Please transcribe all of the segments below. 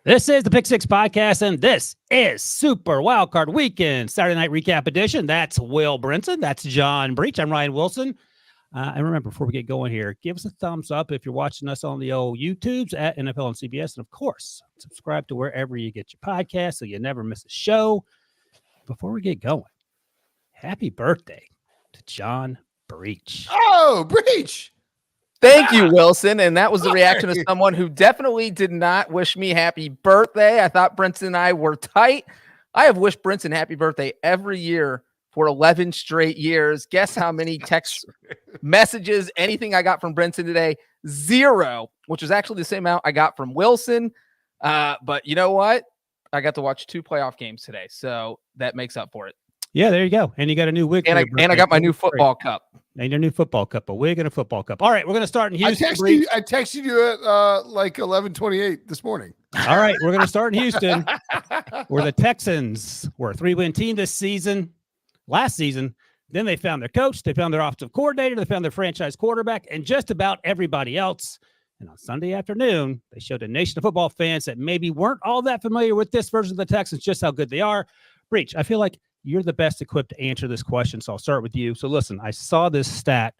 This is the Pick Six Podcast, and this is Super Wildcard Weekend, Saturday Night Recap Edition. That's Will Brinson. That's John Breech. I'm Ryan Wilson. And remember, before we get going here, give us a thumbs up if you're watching us on the old YouTubes at NFL and CBS. And, of course, subscribe to wherever you get your podcast so you never miss a show. Before we get going, happy birthday to John Breech. Oh, Breech! Thank you, Wilson. And that was the reaction of someone who definitely did not wish me happy birthday. I thought Brinson and I were tight. I have wished Brinson happy birthday every year for 11 straight years. Guess how many text messages, anything I got from Brinson today? 0, which is actually the same amount I got from Wilson. But you know what? I got to watch 2 playoff games today, so that makes up for it. Yeah, there you go. And you got a new wig. And I got my new football cup. And your new football cup, a wig and a football cup. All right, we're going to start in Houston. I texted you at like 11:28 this morning. All right, we're going to start in Houston, where the Texans were a 3-win team this season, last season. Then they found their coach, they found their offensive coordinator, they found their franchise quarterback, and just about everybody else. And on Sunday afternoon, they showed a nation of football fans that maybe weren't all that familiar with this version of the Texans just how good they are. Breech, I feel like you're the best equipped to answer this question, so I'll start with you. So listen, I saw this stat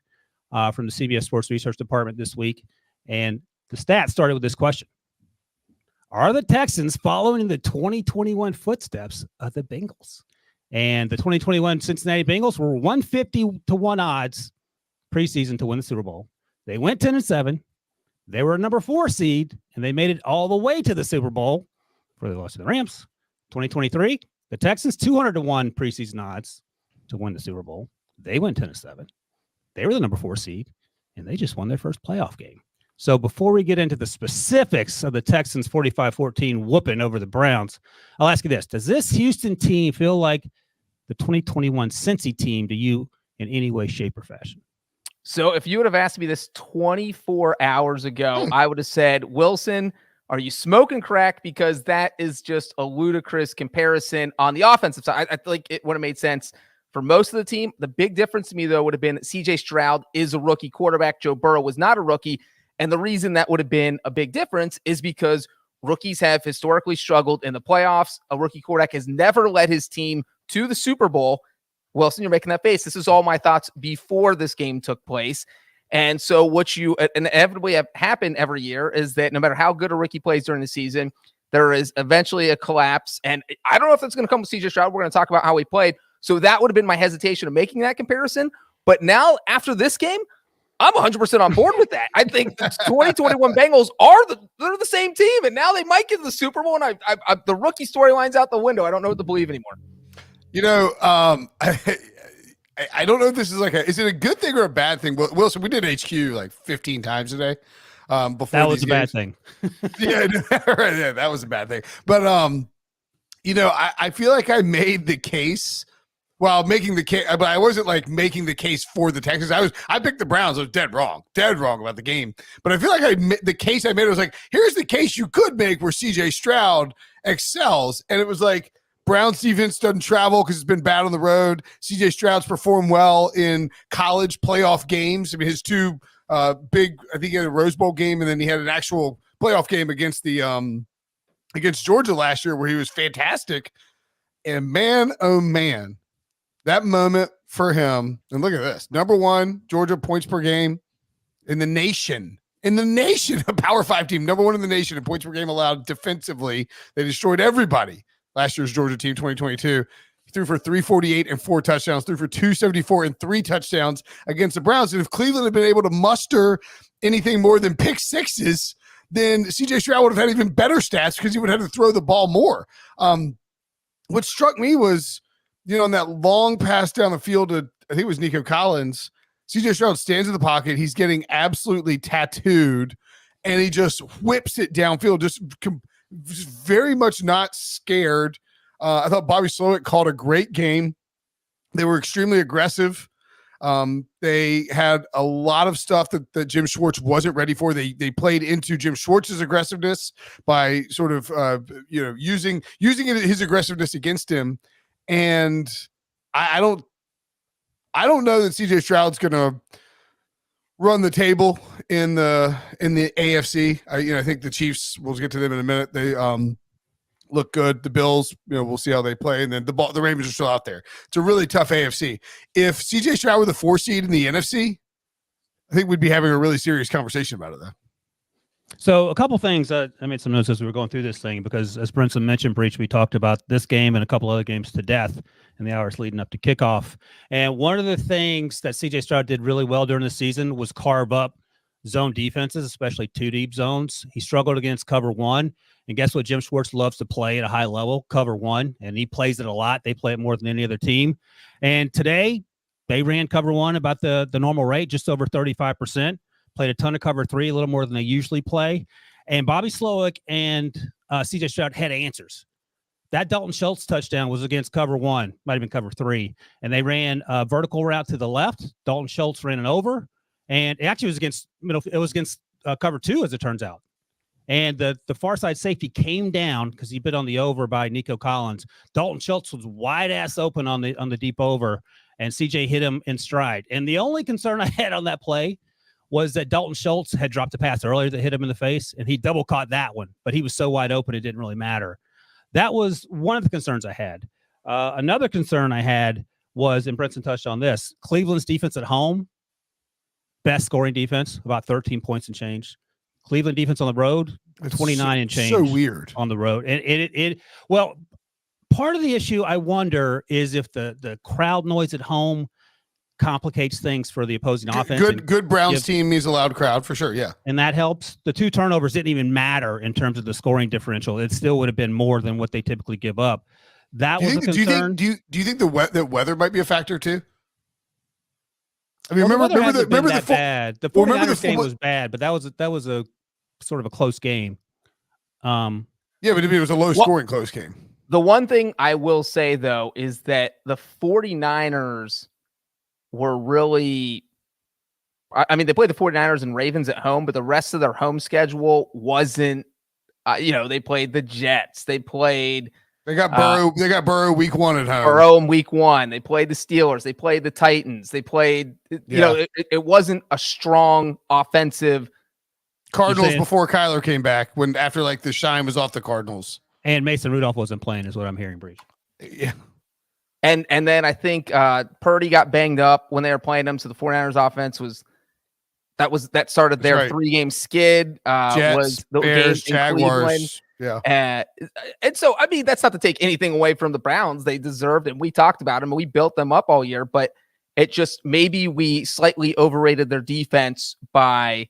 from the CBS Sports Research Department this week, and the stat started with this question. Are the Texans following the 2021 footsteps of the Bengals? And the 2021 Cincinnati Bengals were 150-1 odds preseason to win the Super Bowl. They went 10-7. They were a number 4 seed, and they made it all the way to the Super Bowl before they lost to the Rams. 2023, the Texans 200-1 preseason odds to win the Super Bowl. They went 10-7. They were the number 4 seed, and they just won their first playoff game. So before we get into the specifics of the Texans' 45-14 whooping over the Browns, I'll ask you this. Does this Houston team feel like the 2021 Cincy team to you in any way, shape, or fashion? So if you would have asked me this 24 hours ago, I would have said, Wilson, are you smoking crack? Because that is just a ludicrous comparison on the offensive side. I think it would have made sense for most of the team. The big difference to me, though, would have been that CJ Stroud is a rookie quarterback. Joe Burrow was not a rookie. And the reason that would have been a big difference is because rookies have historically struggled in the playoffs. A rookie quarterback has never led his team to the Super Bowl. Wilson, you're making that face. This is all my thoughts before this game took place. And so what you inevitably have happened every year is that no matter how good a rookie plays during the season, there is eventually a collapse. And I don't know if that's going to come with CJ Stroud. We're going to talk about how he played. So that would have been my hesitation of making that comparison. But now after this game, I'm 100% on board with that. I think the 2021 Bengals they're the same team, and now they might get to the Super Bowl. And the rookie storyline's out the window. I don't know what to believe anymore. You know, I don't know if this is is it a good thing or a bad thing? Wilson, we did HQ like 15 times today. Before that was a bad thing. Yeah, that was a bad thing. But you know, I feel like I made the case. Well, making the case, but I wasn't like making the case for the Texans. I picked the Browns. I was dead wrong about the game. But I feel like the case I made was like, here's the case you could make where CJ Stroud excels, and it was like Browns defense doesn't travel because it's been bad on the road. CJ Stroud's performed well in college playoff games. I mean, his 2 big, I think he had a Rose Bowl game, and then he had an actual playoff game against the against Georgia last year where he was fantastic. And man, oh man. That moment for him, and look at this. Number 1, Georgia points per game in the nation. A Power 5 team, number 1 in the nation in points per game allowed defensively. They destroyed everybody. Last year's Georgia team, 2022. He threw for 348 and 4 touchdowns, threw for 274 and 3 touchdowns against the Browns. And if Cleveland had been able to muster anything more than pick sixes, then CJ Stroud would have had even better stats because he would have had to throw the ball more. What struck me was, you know, on that long pass down the field to, I think it was Nico Collins, CJ Stroud stands in the pocket. He's getting absolutely tattooed, and he just whips it downfield, just very much not scared. I thought Bobby Slowik called a great game. They were extremely aggressive. They had a lot of stuff that Jim Schwartz wasn't ready for. They played into Jim Schwartz's aggressiveness by sort of using his aggressiveness against him. And I don't know that CJ Stroud's going to run the table in the AFC. I think the Chiefs. We'll get to them in a minute. They look good. The Bills, we'll see how they play, and then the Ravens are still out there. It's a really tough AFC. If CJ Stroud were the 4 seed in the NFC, I think we'd be having a really serious conversation about it, though. So a couple things. I made some notes as we were going through this thing because, as Brinson mentioned, Breech, we talked about this game and a couple other games to death in the hours leading up to kickoff. And one of the things that CJ Stroud did really well during the season was carve up zone defenses, especially 2 deep zones. He struggled against cover 1. And guess what? Jim Schwartz loves to play at a high level, cover 1, and he plays it a lot. They play it more than any other team. And today, they ran cover 1 about the normal rate, just over 35%. Played a ton of cover 3, a little more than they usually play. And Bobby Slowik and CJ Stroud had answers. That Dalton Schultz touchdown was against cover 1, might have been cover 3. And they ran a vertical route to the left. Dalton Schultz ran an over. And it actually was against cover 2, as it turns out. And the far side safety came down because he bit on the over by Nico Collins. Dalton Schultz was wide ass open on the deep over, and CJ hit him in stride. And the only concern I had on that play was that Dalton Schultz had dropped a pass earlier that hit him in the face, and he double caught that one, but he was so wide open it didn't really matter. That was one of the concerns I had. Another concern I had was, and Brinson touched on this, Cleveland's defense at home, best scoring defense, about 13 points and change. Cleveland defense on the road, 29 and change. So weird on the road. And well, part of the issue I wonder is if the crowd noise at home complicates things for the opposing offense. Good Browns team means a loud crowd for sure. Yeah. And that helps. The 2 turnovers didn't even matter in terms of the scoring differential. It still would have been more than what they typically give up. That was a concern. Do you think the weather might be a factor too? I mean, well, remember the bad. The 49ers game was bad, but that was a sort of a close game. Yeah, but it was a low scoring close game. The one thing I will say though is that the 49ers were really, I mean, they played the 49ers and Ravens at home, but the rest of their home schedule wasn't, they played the Jets. They got Burrow week 1 at home. Burrow in week 1. They played the Steelers. They played the Titans. They played, it wasn't a strong offensive. Cardinals before Kyler came back after the shine was off the Cardinals. And Mason Rudolph wasn't playing is what I'm hearing, Breech. Yeah. And then I think Purdy got banged up when they were playing them. So the 49ers offense that started their 3-game skid. Jets, was the Bears, game Jaguars. Yeah. And so, I mean, that's not to take anything away from the Browns. They deserved it. And we talked about them and we built them up all year, but it just, maybe we slightly overrated their defense by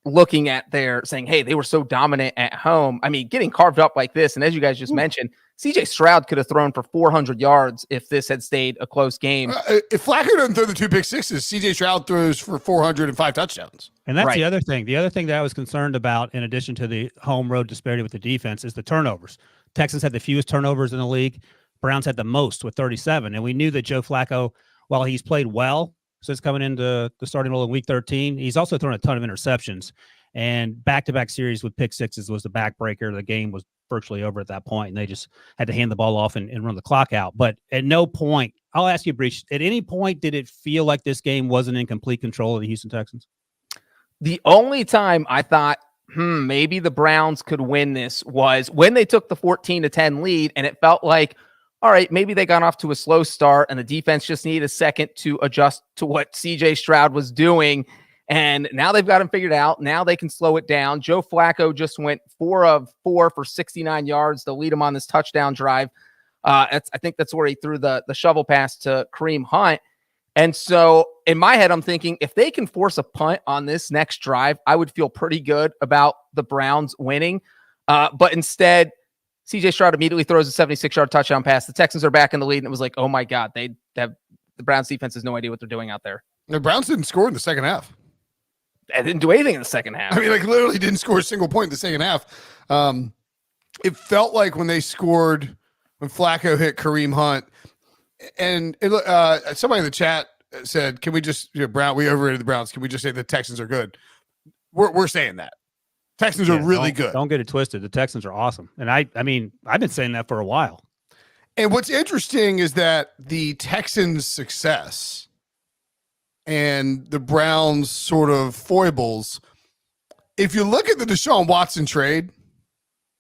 looking at saying, hey, they were so dominant at home. I mean, getting carved up like this. And as you guys just mentioned, CJ Stroud could have thrown for 400 yards if this had stayed a close game. If Flacco doesn't throw the 2 pick sixes, CJ Stroud throws for 405 touchdowns. And that's the other thing. The other thing that I was concerned about, in addition to the home road disparity with the defense, is the turnovers. Texans had the fewest turnovers in the league. Browns had the most with 37. And we knew that Joe Flacco, while he's played well since coming into the starting role in week 13, he's also thrown a ton of interceptions. And back-to-back series with pick sixes was the backbreaker. The game was virtually over at that point, and they just had to hand the ball off and run the clock out. But at no point, I'll ask you, Breech, at any point did it feel like this game wasn't in complete control of the Houston Texans? The only time I thought, maybe the Browns could win this was when they took the 14-10 lead, and it felt like, all right, maybe they got off to a slow start, and the defense just needed a second to adjust to what CJ Stroud was doing. And now they've got him figured out. Now they can slow it down. Joe Flacco just went 4 of 4 for 69 yards to lead him on this touchdown drive. I think that's where he threw the shovel pass to Kareem Hunt. And so in my head, I'm thinking if they can force a punt on this next drive, I would feel pretty good about the Browns winning. But instead, CJ Stroud immediately throws a 76-yard touchdown pass. The Texans are back in the lead, and it was like, oh my God, the Browns defense has no idea what they're doing out there. The Browns didn't score in the second half. I didn't do anything in the second half. I mean, literally didn't score a single point in the second half. It felt like when Flacco hit Kareem Hunt, and somebody in the chat said, "Can we just we overrated the Browns? Can we just say the Texans are good?" We're saying that Texans are really good. Don't get it twisted. The Texans are awesome, and I mean, I've been saying that for a while. And what's interesting is that the Texans' success and the Browns' sort of foibles. If you look at the Deshaun Watson trade,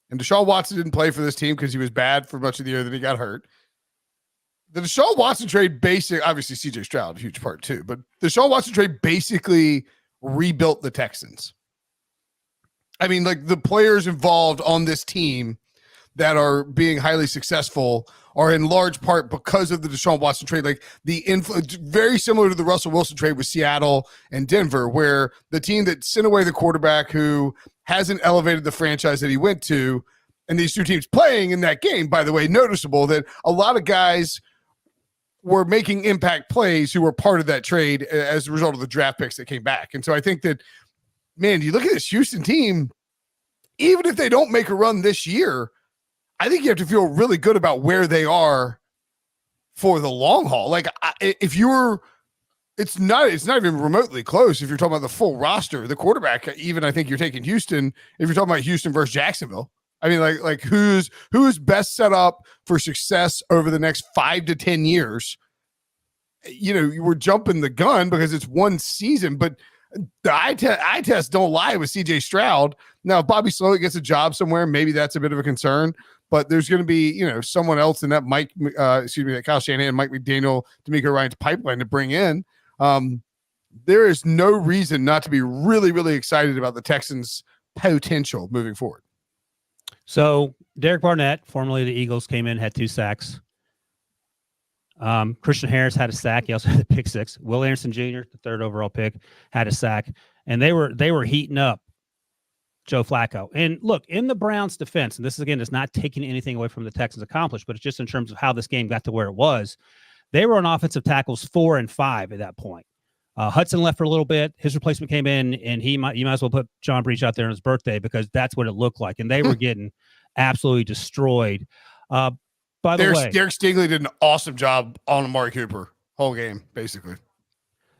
and Deshaun Watson didn't play for this team because he was bad for much of the year, then he got hurt. The Deshaun Watson trade obviously CJ Stroud, a huge part too, but the Deshaun Watson trade basically rebuilt the Texans. I mean, like, the players involved on this team that are being highly successful are in large part because of the Deshaun Watson trade. Like, the influence, very similar to the Russell Wilson trade with Seattle and Denver, where the team that sent away the quarterback who hasn't elevated the franchise that he went to, and these two teams playing in that game, by the way, noticeable that a lot of guys were making impact plays who were part of that trade as a result of the draft picks that came back. And so I think that, man, you look at this Houston team, even if they don't make a run this year, I think you have to feel really good about where they are for the long haul. Like, if you're, it's not even remotely close. If you're talking about the full roster, the quarterback, even I think you're taking Houston. If you're talking about Houston versus Jacksonville, I mean, like who's best set up for success over the next 5 to 10 years? You know, we're jumping the gun because it's one season, but the eye test don't lie with CJ Stroud. Now, if Bobby Slowik gets a job somewhere, maybe that's a bit of a concern, but there's going to be, you know, someone else in that that Kyle Shanahan, Mike McDaniel, D'Amico Ryan's pipeline to bring in. There is no reason not to be really, really excited about the Texans' potential moving forward. So Derek Barnett, formerly the Eagles, came in, had 2 sacks. Christian Harris had a sack. He also had a pick 6. Will Anderson Jr., the 3rd overall pick, had a sack. And they were heating up Joe Flacco. And look, in the Browns' defense, and this is, again, is not taking anything away from the Texans' accomplished, but it's just in terms of how this game got to where it was. They were on offensive tackles 4 and 5 at that point. Hudson left for a little bit. His replacement came in, and you might as well put John Breech out there on his birthday because that's what it looked like. And they were getting absolutely destroyed. By the way, Derek Stingley did an awesome job on Amari Cooper whole game, basically.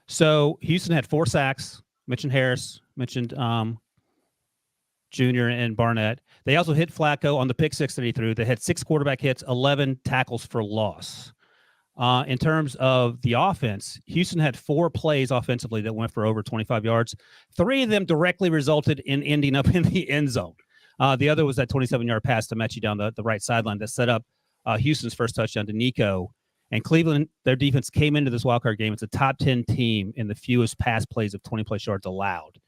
So Houston had 4 sacks. Mentioned Harris, mentioned Jr. and Barnett. They also hit Flacco on the pick 6 that he threw. They had 6 quarterback hits, 11 tackles for loss. In terms of the offense, Houston had 4 plays offensively that went for over 25 yards. 3 of them directly resulted in ending up in the end zone. The other was that 27-yard pass to Mechie down the right sideline that set up Houston's first touchdown to Nico. And Cleveland, their defense came into this wildcard game. It's a top 10 team in the fewest pass plays of 20-plus yards allowed.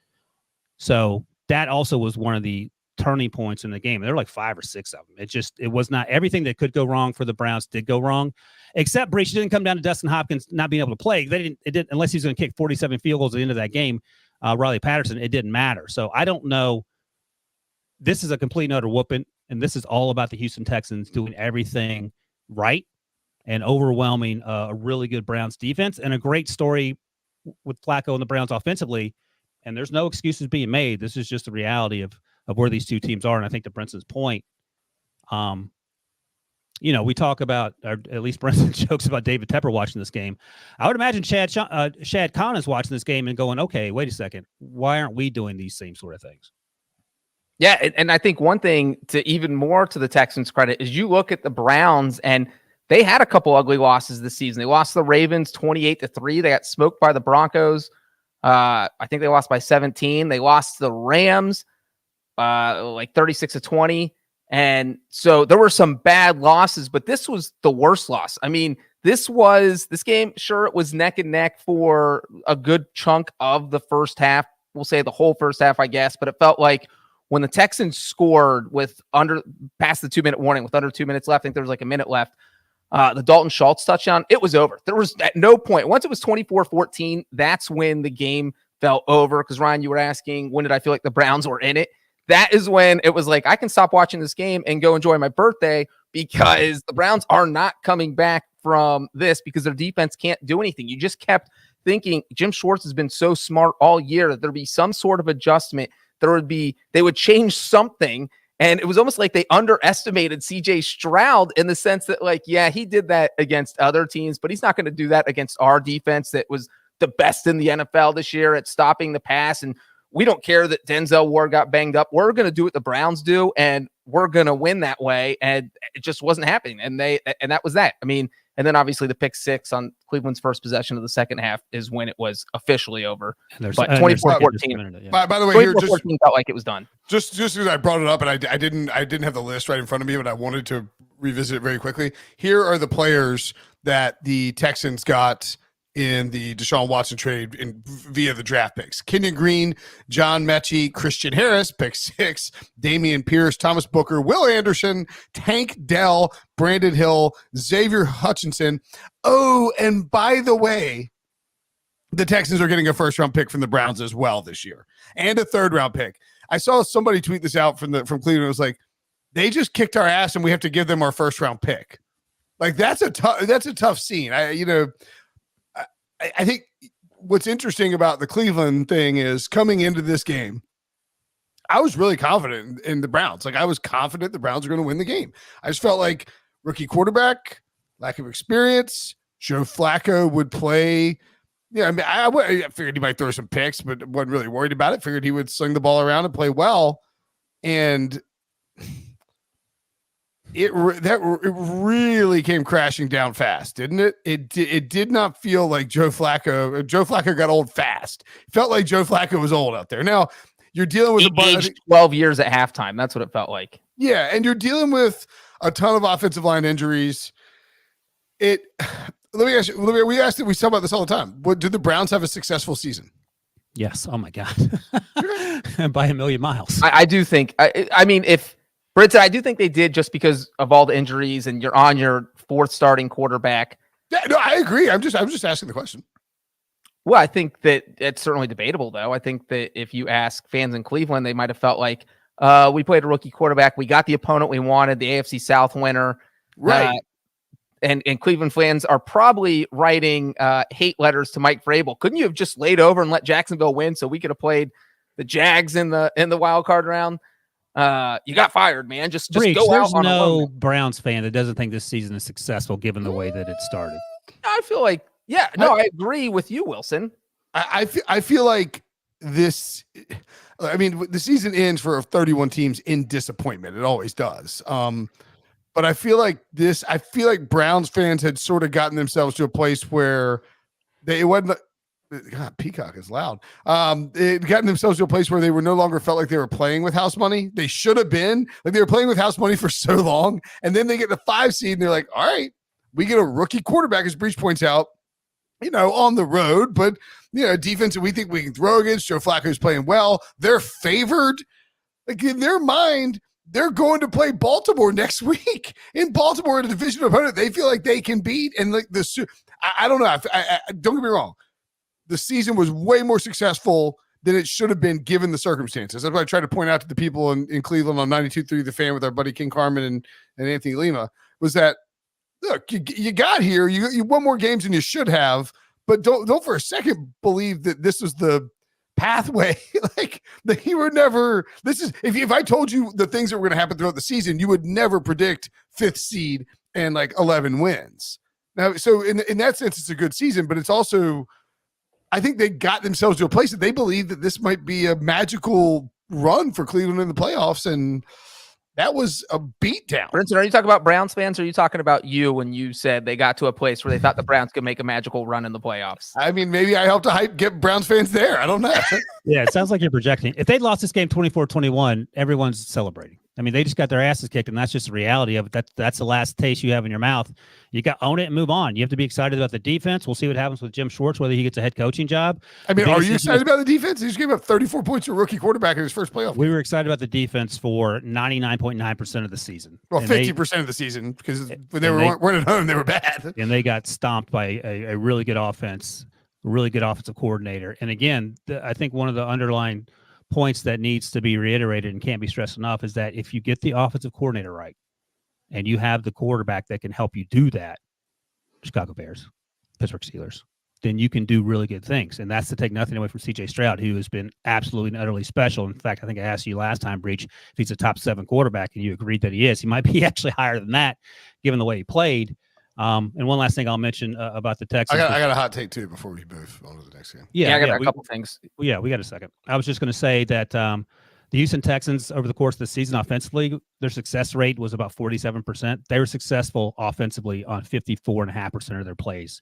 So that also was one of the turning points in the game. There were like 5 or 6 of them. It was not everything that could go wrong for the Browns did go wrong, except Breech didn't come down to Dustin Hopkins not being able to play. It didn't unless he's going to kick 47 field goals at the end of that game. Riley Patterson, it didn't matter. So I don't know. This is a complete and utter whooping, and this is all about the Houston Texans doing everything right and overwhelming a really good Browns defense and a great story with Flacco and the Browns offensively. And there's no excuses being made. This is just the reality of where these two teams are. And I think to Brinson's point, we talk about, or at least Brinson jokes about David Tepper watching this game. I would imagine Shad Khan is watching this game and going, okay, wait a second. Why aren't we doing these same sort of things? Yeah, and I think one thing to even more to the Texans' credit is you look at the Browns, and they had a couple ugly losses this season. They lost the Ravens 28-3. They got smoked by the Broncos. I think they lost by 17. They lost to the Rams like 36-20. And so there were some bad losses, but this was the worst loss. I mean, this game, sure, it was neck and neck for a good chunk of the first half. We'll say the whole first half, I guess, but it felt like when the Texans scored past the 2-minute warning with under 2 minutes left, I think there was like a minute left, the Dalton Schultz touchdown, it was over. There was at no point, once it was 24-14, that's when the game fell over. Because Ryan, you were asking, when did I feel like the Browns were in it? That is when it was like, I can stop watching this game and go enjoy my birthday because the Browns are not coming back from this because their defense can't do anything. You just kept thinking Jim Schwartz has been so smart all year that there'd be some sort of adjustment. They would change something. And it was almost like they underestimated CJ Stroud in the sense that, like, yeah, he did that against other teams, but he's not going to do that against our defense that was the best in the NFL this year at stopping the pass. And we don't care that Denzel Ward got banged up. We're going to do what the Browns do, and we're going to win that way. And it just wasn't happening. And that was that. I mean, And then obviously the pick 6 on Cleveland's first possession of the second half is when it was officially over. But 24-14. By the way, here, 24-14 felt like it was done. Just because I brought it up and I didn't have the list right in front of me, but I wanted to revisit it very quickly. Here are the players that the Texans got in the Deshaun Watson trade via the draft picks: Kenyon Green, John Mechie, Christian Harris, pick 6, Damian Pierce, Thomas Booker, Will Anderson, Tank Dell, Brandon Hill, Xavier Hutchinson. Oh, and by the way, the Texans are getting a first-round pick from the Browns as well this year, and a third-round pick. I saw somebody tweet this out from Cleveland. It was like, they just kicked our ass, and we have to give them our first-round pick. Like, that's a tough scene. I think what's interesting about the Cleveland thing is, coming into this game, I was really confident in the Browns. Like, I was confident the Browns are going to win the game. I just felt like rookie quarterback, lack of experience. Joe Flacco would play. Yeah, I mean, I figured he might throw some picks, but wasn't really worried about it. Figured he would sling the ball around and play well. And it really came crashing down fast, didn't it? It did not feel like Joe Flacco. Joe Flacco got old fast. It felt like Joe Flacco was old out there. Now you're dealing with aged 12 years at halftime. That's what it felt like. Yeah, and you're dealing with a ton of offensive line injuries. Let me ask you. We talk about this all the time. Do the Browns have a successful season? Yes. Oh my God. By a million miles. I do think. I mean, if Brinson, I do think they did, just because of all the injuries, and you're on your 4th starting quarterback. Yeah, no, I agree. I'm just asking the question. Well, I think that it's certainly debatable, though. I think that if you ask fans in Cleveland, they might have felt like, we played a rookie quarterback. We got the opponent we wanted, the AFC South winner. Right. And Cleveland fans are probably writing hate letters to Mike Vrabel. Couldn't you have just laid over and let Jacksonville win so we could have played the Jags in the wild card round? You got fired, man. Just Breech, go there's out on no a Browns fan that doesn't think this season is successful given the way that it started. I feel like, I agree with you, Wilson. I feel like this. I mean, the season ends for 31 teams in disappointment. It always does. But I feel like Browns fans had sort of gotten themselves to a place where it wasn't. God, Peacock is loud. They had gotten themselves to a place where they were no longer felt like they were playing with house money. They should have been. Like, they were playing with house money for so long, and then they get the 5 seed, and they're like, all right, we get a rookie quarterback, as Breech points out, on the road, but defense that we think we can throw against. Joe Flacco's playing well. They're favored. Like, in their mind, they're going to play Baltimore next week. In Baltimore, a division opponent they feel like they can beat. And like I don't know. Don't get me wrong. The season was way more successful than it should have been given the circumstances. That's what I tried to point out to the people in Cleveland on 92.3 The Fan with our buddy King Carmen and Anthony Lima, was that, look, you got here. You won more games than you should have, but don't for a second believe that this was the pathway. Like, that you were never. This is if I told you the things that were going to happen throughout the season, you would never predict 5th seed and like 11 wins. Now, so in that sense, it's a good season, but it's also, I think they got themselves to a place that they believe that this might be a magical run for Cleveland in the playoffs, and that was a beatdown. Brinson, are you talking about Browns fans, or are you talking about you when you said they got to a place where they thought the Browns could make a magical run in the playoffs? I mean, maybe I helped to get Browns fans there. I don't know. Yeah, it sounds like you're projecting. If they'd lost this game 24-21, everyone's celebrating. I mean, they just got their asses kicked, and that's just the reality of it. That's the last taste you have in your mouth. You got to own it and move on. You have to be excited about the defense. We'll see what happens with Jim Schwartz, whether he gets a head coaching job. I mean, are you excited about the defense? He just gave up 34 points to a rookie quarterback in his first playoff. We were excited about the defense for 99.9% of the season. Well, 50% of the season, because when they weren't at home, they were bad. And they got stomped by a really good offense, really good offensive coordinator. And again, I think one of the underlying points that needs to be reiterated and can't be stressed enough is that if you get the offensive coordinator right and you have the quarterback that can help you do that, Chicago Bears, Pittsburgh Steelers, then you can do really good things. And that's to take nothing away from CJ Stroud, who has been absolutely and utterly special. In fact, I think I asked you last time, Breech, if he's a top 7 quarterback, and you agreed that he is. He might be actually higher than that, given the way he played. And one last thing I'll mention about the Texans. I got a hot take too before we move on to the next game. Yeah, I got a couple things. Yeah, we got a second. I was just going to say that The Houston Texans, over the course of the season offensively, their success rate was about 47%. They were successful offensively on 54.5% of their plays.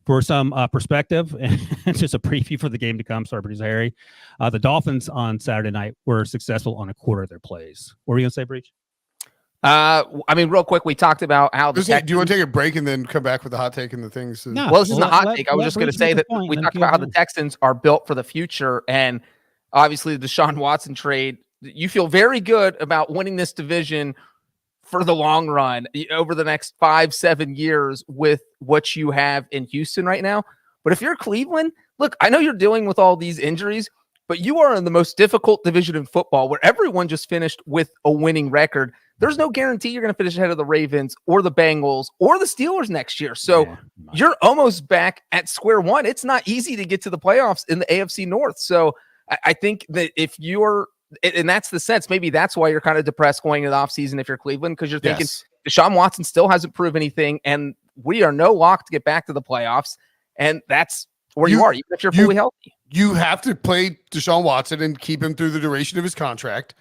For some perspective, and just a preview for the game to come, sorry, producer Harry, the Dolphins on Saturday night were successful on a quarter of their plays. What were you going to say, Breech? I mean, real quick, we talked about how do you want to take a break and then come back with the hot take and the things? No, well, this isn't a hot take. I was just going to say that we talked about how the Texans are built for the future, and obviously the Deshaun Watson trade. You feel very good about winning this division for the long run over the next 5-7 years with what you have in Houston right now. But if you're Cleveland, look, I know you're dealing with all these injuries, but you are in the most difficult division in football where everyone just finished with a winning record. There's no guarantee you're going to finish ahead of the Ravens or the Bengals or the Steelers next year. So you're almost back at square one. It's not easy to get to the playoffs in the AFC North. So I think that if you're, and that's the sense, maybe that's why you're kind of depressed going into the offseason if you're Cleveland, because you're thinking Deshaun Watson still hasn't proved anything, and we are no lock to get back to the playoffs, and that's where you are, even if you're fully healthy. You have to play Deshaun Watson and keep him through the duration of his contract.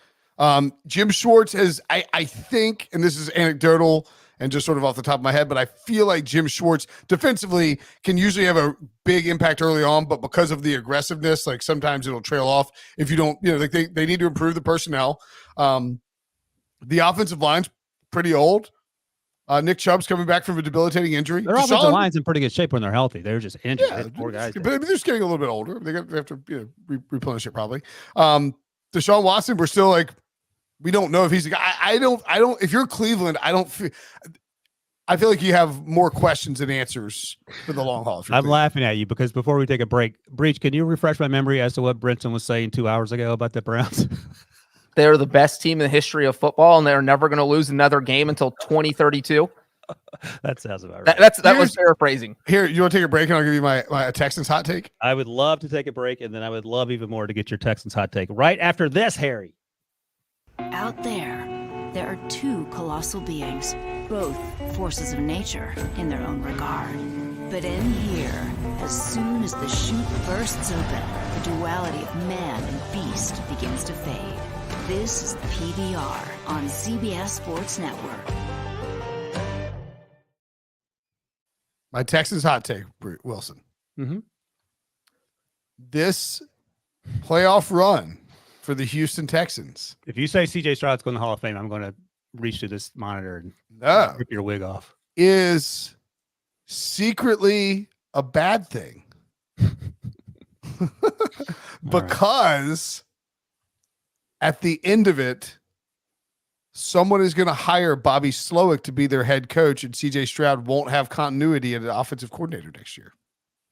Jim Schwartz has, I think, and this is anecdotal and just sort of off the top of my head, but I feel like Jim Schwartz defensively can usually have a big impact early on, but because of the aggressiveness, like sometimes it'll trail off if you don't, like they need to improve the personnel. The offensive line's pretty old. Nick Chubb's coming back from a debilitating injury. Their offensive line's in pretty good shape when they're healthy. They're just injured. Yeah, poor guys. But I mean, they're just getting a little bit older. They have to replenish it probably. Deshaun Watson, we're still like, we don't know if he's a guy. I don't. If you're Cleveland, I feel like you have more questions than answers for the long haul. I'm laughing at you because before we take a break, Breech, can you refresh my memory as to what Brinson was saying 2 hours ago about the Browns? They're the best team in the history of football, and they're never going to lose another game until 2032. That sounds about right. That was paraphrasing. Here, you want to take a break, and I'll give you my Texans hot take? I would love to take a break, and then I would love even more to get your Texans hot take right after this, Harry. Out there are two colossal beings, both forces of nature in their own regard. But in here, as soon as the chute bursts open, the duality of man and beast begins to fade. This is the PBR on CBS Sports Network. My Texans hot take, Wilson. Mm-hmm. This playoff run for the Houston Texans. If you say CJ Stroud's going to the Hall of Fame, I'm going to reach to this monitor and rip your wig off. Is secretly a bad thing. Because at the end of it, someone is going to hire Bobby Slowik to be their head coach, and CJ Stroud won't have continuity as an offensive coordinator next year.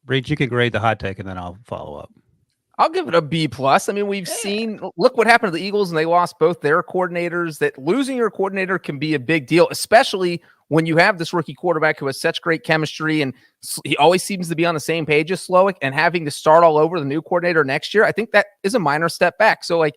Breech, you can grade the hot take, and then I'll follow up. I'll give it a B+. I mean, we've seen, look what happened to the Eagles, and they lost both their coordinators. That losing your coordinator can be a big deal, especially when you have this rookie quarterback who has such great chemistry, and he always seems to be on the same page as Slowik, and having to start all over the new coordinator next year, I think that is a minor step back. So, like,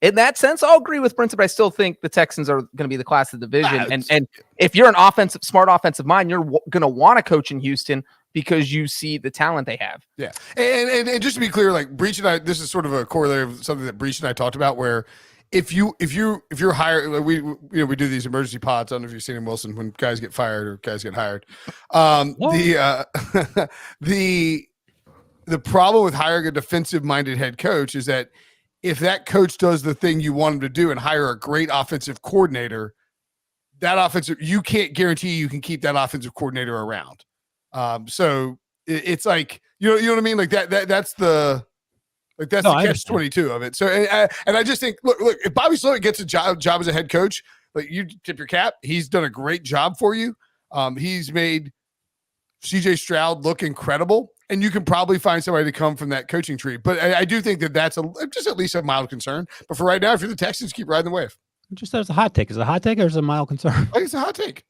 in that sense, I'll agree with Brinson, but I still think the Texans are going to be the class of the division. And if you're an smart offensive mind, you're going to want to coach in Houston because you see the talent they have. Yeah. And just to be clear, like Breech and I, this is sort of a corollary of something that Breech and I talked about, where if you're hired, like we do these emergency pods. I don't know if you've seen them, Wilson, when guys get fired or guys get hired. The problem with hiring a defensive minded head coach is that if that coach does the thing you want him to do and hire a great offensive coordinator, you can't guarantee you can keep that offensive coordinator around. So it's like, you know what I mean? Like that's the catch-22 of it. So, and I just think, look, if Bobby Slowik gets a job as a head coach, like, you tip your cap. He's done a great job for you. He's made CJ Stroud look incredible, and you can probably find somebody to come from that coaching tree. But I do think that that's just at least a mild concern. But for right now, if you're the Texans, keep riding the wave. Just as a hot take. Is it a hot take or is it a mild concern? I think it's a hot take.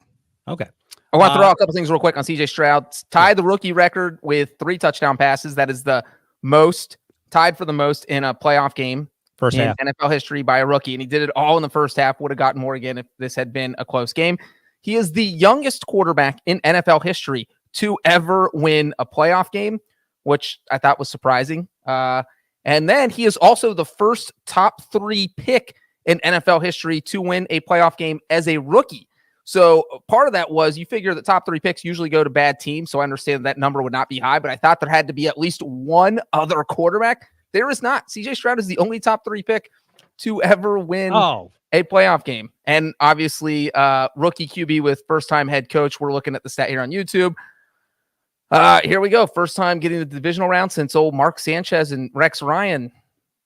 Okay. I want to throw out a couple things real quick on CJ Stroud. Tied the rookie record with 3 touchdown passes. That is the most, tied for the most in a playoff game First in half. NFL history by a rookie. And he did it all in the first half. Would have gotten more again if this had been a close game. He is the youngest quarterback in NFL history to ever win a playoff game, which I thought was surprising. And And then he is also the first top 3 pick in NFL history to win a playoff game as a rookie. So part of that was you figure the top 3 picks usually go to bad teams. So I understand that number would not be high, but I thought there had to be at least one other quarterback. There is not. CJ Stroud is the only top 3 pick to ever win a playoff game. And obviously rookie QB with first-time head coach. We're looking at the stat here on YouTube. Here we go. First time getting the divisional round since old Mark Sanchez and Rex Ryan,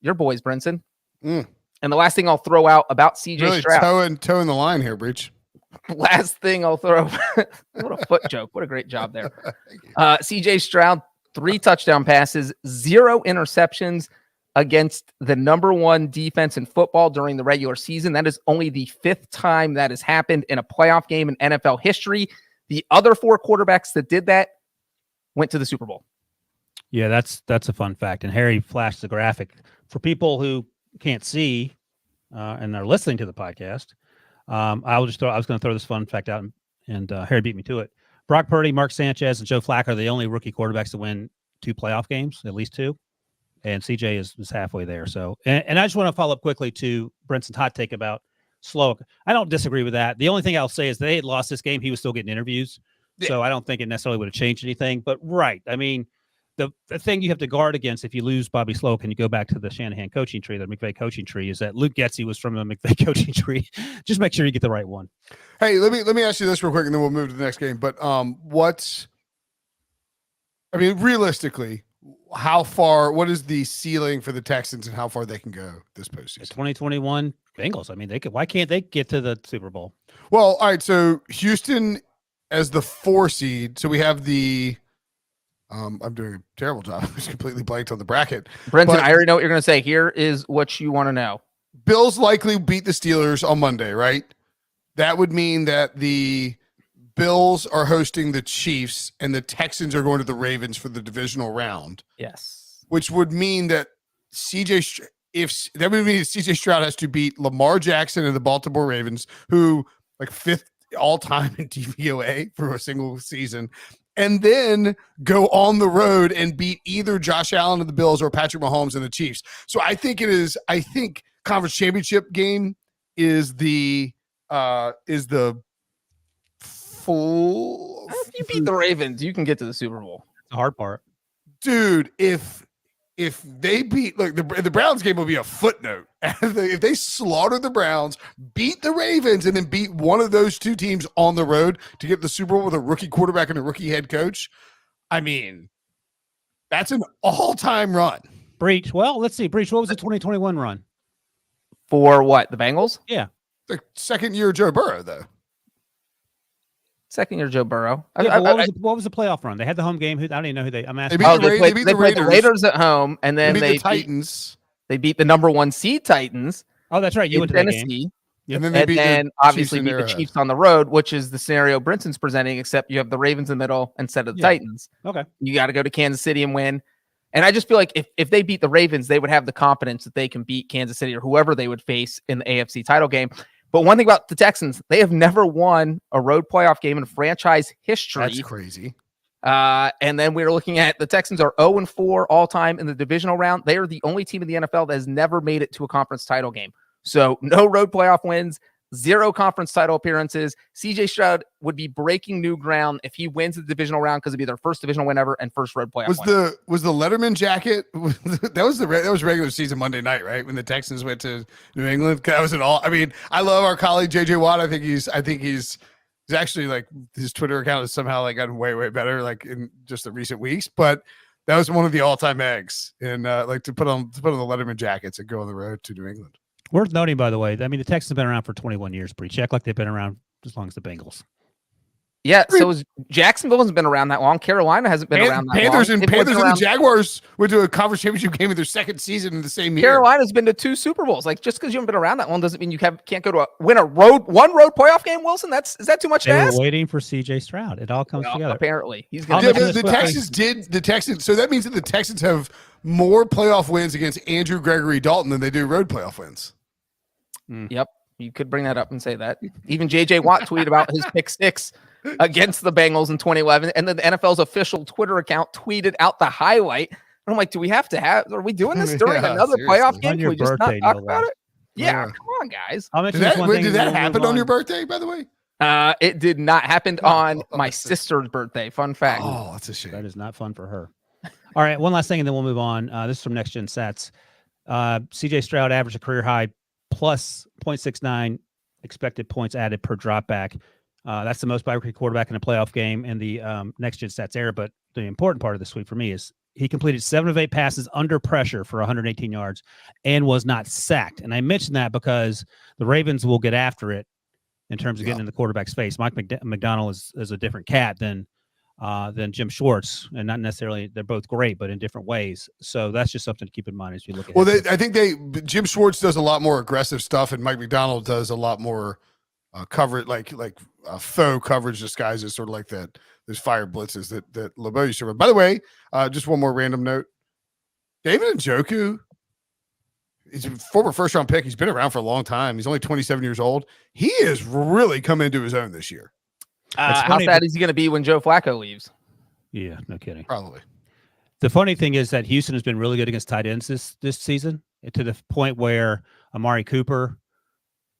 your boys, Brinson. And the last thing I'll throw out about CJ really Stroud. Toeing the line here, Breech. Last thing I'll throw. What a foot joke. What a great job there. CJ Stroud, 3 touchdown passes, 0 interceptions against the number 1 defense in football during the regular season. That is only the 5th time that has happened in a playoff game in NFL history. The other 4 quarterbacks that did that went to the Super Bowl. Yeah, that's a fun fact. And Harry flashed the graphic for people who can't see and are listening to the podcast. I was going to throw this fun fact out, and Harry beat me to it. Brock Purdy, Mark Sanchez, and Joe Flacco are the only rookie quarterbacks to win 2 playoff games, at least 2. And CJ is halfway there. So, and I just want to follow up quickly to Brinson's hot take about Slowik. I don't disagree with that. The only thing I'll say is they had lost this game. He was still getting interviews. Yeah. So I don't think it necessarily would have changed anything. But right, I mean, the thing you have to guard against if you lose Bobby Slowik and you go back to the Shanahan coaching tree, the McVay coaching tree, is that Luke Getsy was from the McVay coaching tree. Just make sure you get the right one. Hey, let me ask you this real quick, and then we'll move to the next game. But realistically, what is the ceiling for the Texans and how far they can go this postseason? The 2021 Bengals. I mean, why can't they get to the Super Bowl? Well, all right. So Houston as the 4 seed. So we have the. I'm doing a terrible job. I was completely blanked on the bracket. Brinson, I already know what you're going to say. Here is what you want to know. Bills likely beat the Steelers on Monday, right? That would mean that the Bills are hosting the Chiefs and the Texans are going to the Ravens for the divisional round. Yes. Which would mean that CJ Stroud has to beat Lamar Jackson and the Baltimore Ravens, who like 5th all-time in DVOA for a single season, and then go on the road and beat either Josh Allen of the Bills or Patrick Mahomes and the Chiefs. So I think conference championship game is the full. If you beat the Ravens, you can get to the Super Bowl. The hard part. Dude, if they beat, look, the Browns game will be a footnote. If they slaughter the Browns, beat the Ravens, and then beat one of those 2 teams on the road to get the Super Bowl with a rookie quarterback and a rookie head coach, I mean, that's an all-time run. Breech. Well, let's see. Breech, what was the 2021 run? For what? The Bengals? Yeah. The second year of Joe Burrow, though. Second year Joe Burrow. Yeah, what was the playoff run? They had the home game. I don't even know who I'm asking. They beat the Raiders at home, and then they beat the Titans. They beat the number 1 seed Titans. Oh, that's right. You went to Tennessee. That game. Yep. And then obviously beat the Chiefs on the road, which is the scenario Brinson's presenting, except you have the Ravens in the middle instead of the Titans. Okay. You got to go to Kansas City and win. And I just feel like if they beat the Ravens, they would have the confidence that they can beat Kansas City or whoever they would face in the AFC title game. But one thing about the Texans, they have never won a road playoff game in franchise history. That's crazy. And then we're looking at the Texans are 0-4 all time in the divisional round. They are the only team in the NFL that has never made it to a conference title game. So no road playoff wins, 0 conference title appearances. CJ Stroud would be breaking new ground if he wins the divisional round because it'd be their first divisional win ever and first road playoff win. Was the Letterman jacket that was regular season Monday night, right? When the Texans went to New England. That was an all. I mean, I love our colleague JJ Watt. I think he's actually like his Twitter account has somehow like gotten way better like in just the recent weeks. But that was one of the all-time eggs, and like to put on the Letterman jackets and go on the road to New England. Worth noting, by the way, I mean, the Texans have been around for 21 years, Breech. Act like they've been around as long as the Bengals. Yeah, so Jacksonville hasn't been around that long. Carolina hasn't been around that Panthers long. Panthers and the Jaguars went to a conference championship game in their second season in the same year. Carolina's been to 2 Super Bowls. Like, just because you haven't been around that long doesn't mean you can't go to one road playoff game, Wilson? Is that too much to ask? They were waiting for CJ Stroud. It all comes together. Apparently. The Texans, so that means that the Texans have more playoff wins against Andrew Gregory Dalton than they do road playoff wins. Yep. You could bring that up and say that. Even JJ Watt tweeted about his pick 6 against the Bengals in 2011. And then the NFL's official Twitter account tweeted out the highlight I'm like, do we have to have? Are we doing this during Yeah, another seriously. playoff game? On Can your we just not birthday, talk no about less. it? Yeah, Yeah. come on, guys. I'll mention this one thing. Did and that then we'll happen move on your on. birthday, by the way? It did not happen Oh, on my that's a- sister's birthday. Fun fact. Oh, that's a That shame. is not fun for her. All right, one last thing, and then we'll move on. This is from Next Gen Stats. CJ Stroud averaged a career high plus 0.69 expected points added per dropback. That's the most by a rookie quarterback in a playoff game in the Next Gen Stats era. But the important part of this week for me is he completed 7 of 8 passes under pressure for 118 yards and was not sacked. And I mentioned that because the Ravens will get after it in terms of getting in the quarterback's face. Mike McDonald is a different cat than Jim Schwartz, and not necessarily they're both great, but in different ways. So that's just something to keep in mind as you look at. Well, I think Jim Schwartz does a lot more aggressive stuff, and Mike McDonald does a lot more coverage, like faux coverage disguises, sort of like that. Those fire blitzes that LeBeau used to run. By the way, just one more random note: David Njoku, he's a former first-round pick. He's been around for a long time. He's only 27 years old. He has really come into his own this year. How sad is he going to be when Joe Flacco leaves? Yeah, no kidding. Probably. The funny thing is that Houston has been really good against tight ends this season, to the point where Amari Cooper,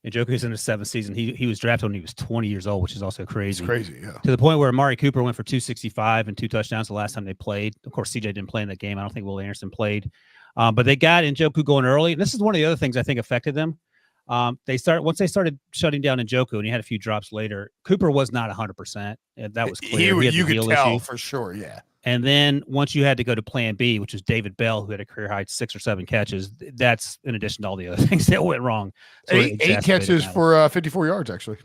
and Njoku's in his 7th season. He was drafted when he was 20 years old, which is also crazy. It's crazy, yeah. To the point where Amari Cooper went for 265 and 2 touchdowns the last time they played. Of course, CJ didn't play in that game. I don't think Will Anderson played. But they got Njoku going early. And this is one of the other things I think affected them. Once they started shutting down Njoku, and he had a few drops later, Cooper was not 100%. And that was clear. You could tell for sure, yeah. And then once you had to go to plan B, which is David Bell, who had a career high 6 or 7 catches, that's in addition to all the other things that went wrong. So 8 catches for 54 yards, actually.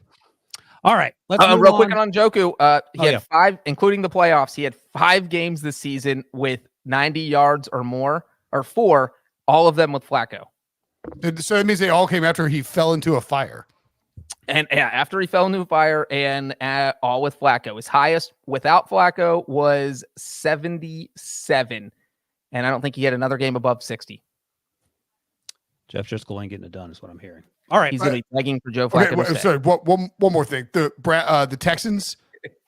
All right. Let's real quick on Njoku. He had 5, including the playoffs. He had 5 games this season with 90 yards or more, or 4, all of them with Flacco. So that means they all came after he fell into a fire. And after he fell into a fire, and all with Flacco. His highest without Flacco was 77. And I don't think he had another game above 60. Jeff Driscoll ain't getting it done, is what I'm hearing. All right. He's going to be begging for Joe Flacco. Okay, sorry, one more thing. The Texans,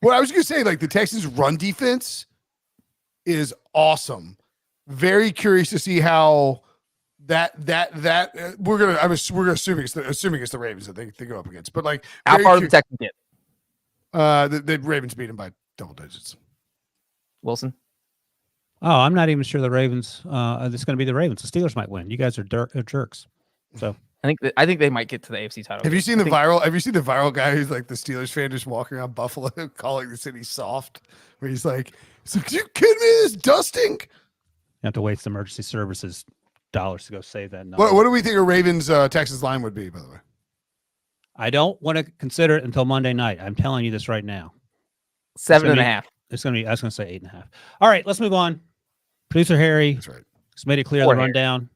well, I was going to say, like, the Texans' run defense is awesome. Very curious to see how we're assuming it's the Ravens that they go up against. But, like, how far did the Texans get? The Ravens beat them by double digits. Wilson? Oh, I'm not even sure the Ravens. It's going to be the Ravens. The Steelers might win. You guys are jerks. So I think they might get to the AFC title. Have you seen the viral guy who's like the Steelers fan just walking around Buffalo calling the city soft? Where he's like, "You kidding me? This dusting." You have to wait some emergency services dollars to go save that number. What do we think a Ravens Texas line would be, by the way? I don't want to consider it until Monday night. I'm telling you this right now. 7.5. It's going to be, I was going to say 8.5. All right, let's move on. Producer Harry That's right. has made it clear in the rundown.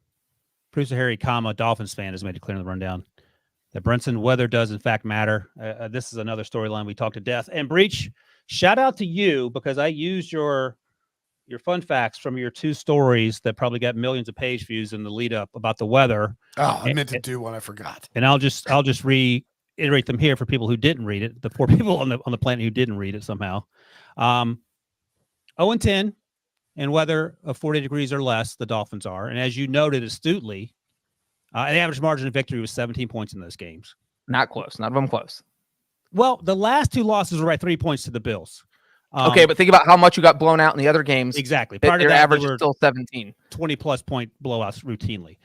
Producer Harry, Dolphins fan, has made it clear in the rundown that Brinson weather does in fact matter. This is another storyline we talked to death. And Breech, shout out to you, because I used your fun facts from your 2 stories that probably got millions of page views in the lead up about the weather. Oh, I meant to do one. I forgot. And I'll just reiterate them here for people who didn't read it. The 4 people on the planet who didn't read it somehow. 0-10 in weather of 40 degrees or less, the Dolphins are. And as you noted astutely, the average margin of victory was 17 points in those games. Not close. None of them close. Well, the last 2 losses were by 3 points to the Bills. Okay, but think about how much you got blown out in the other games. Exactly. Part of the average is still 17. 20-plus point blowouts routinely.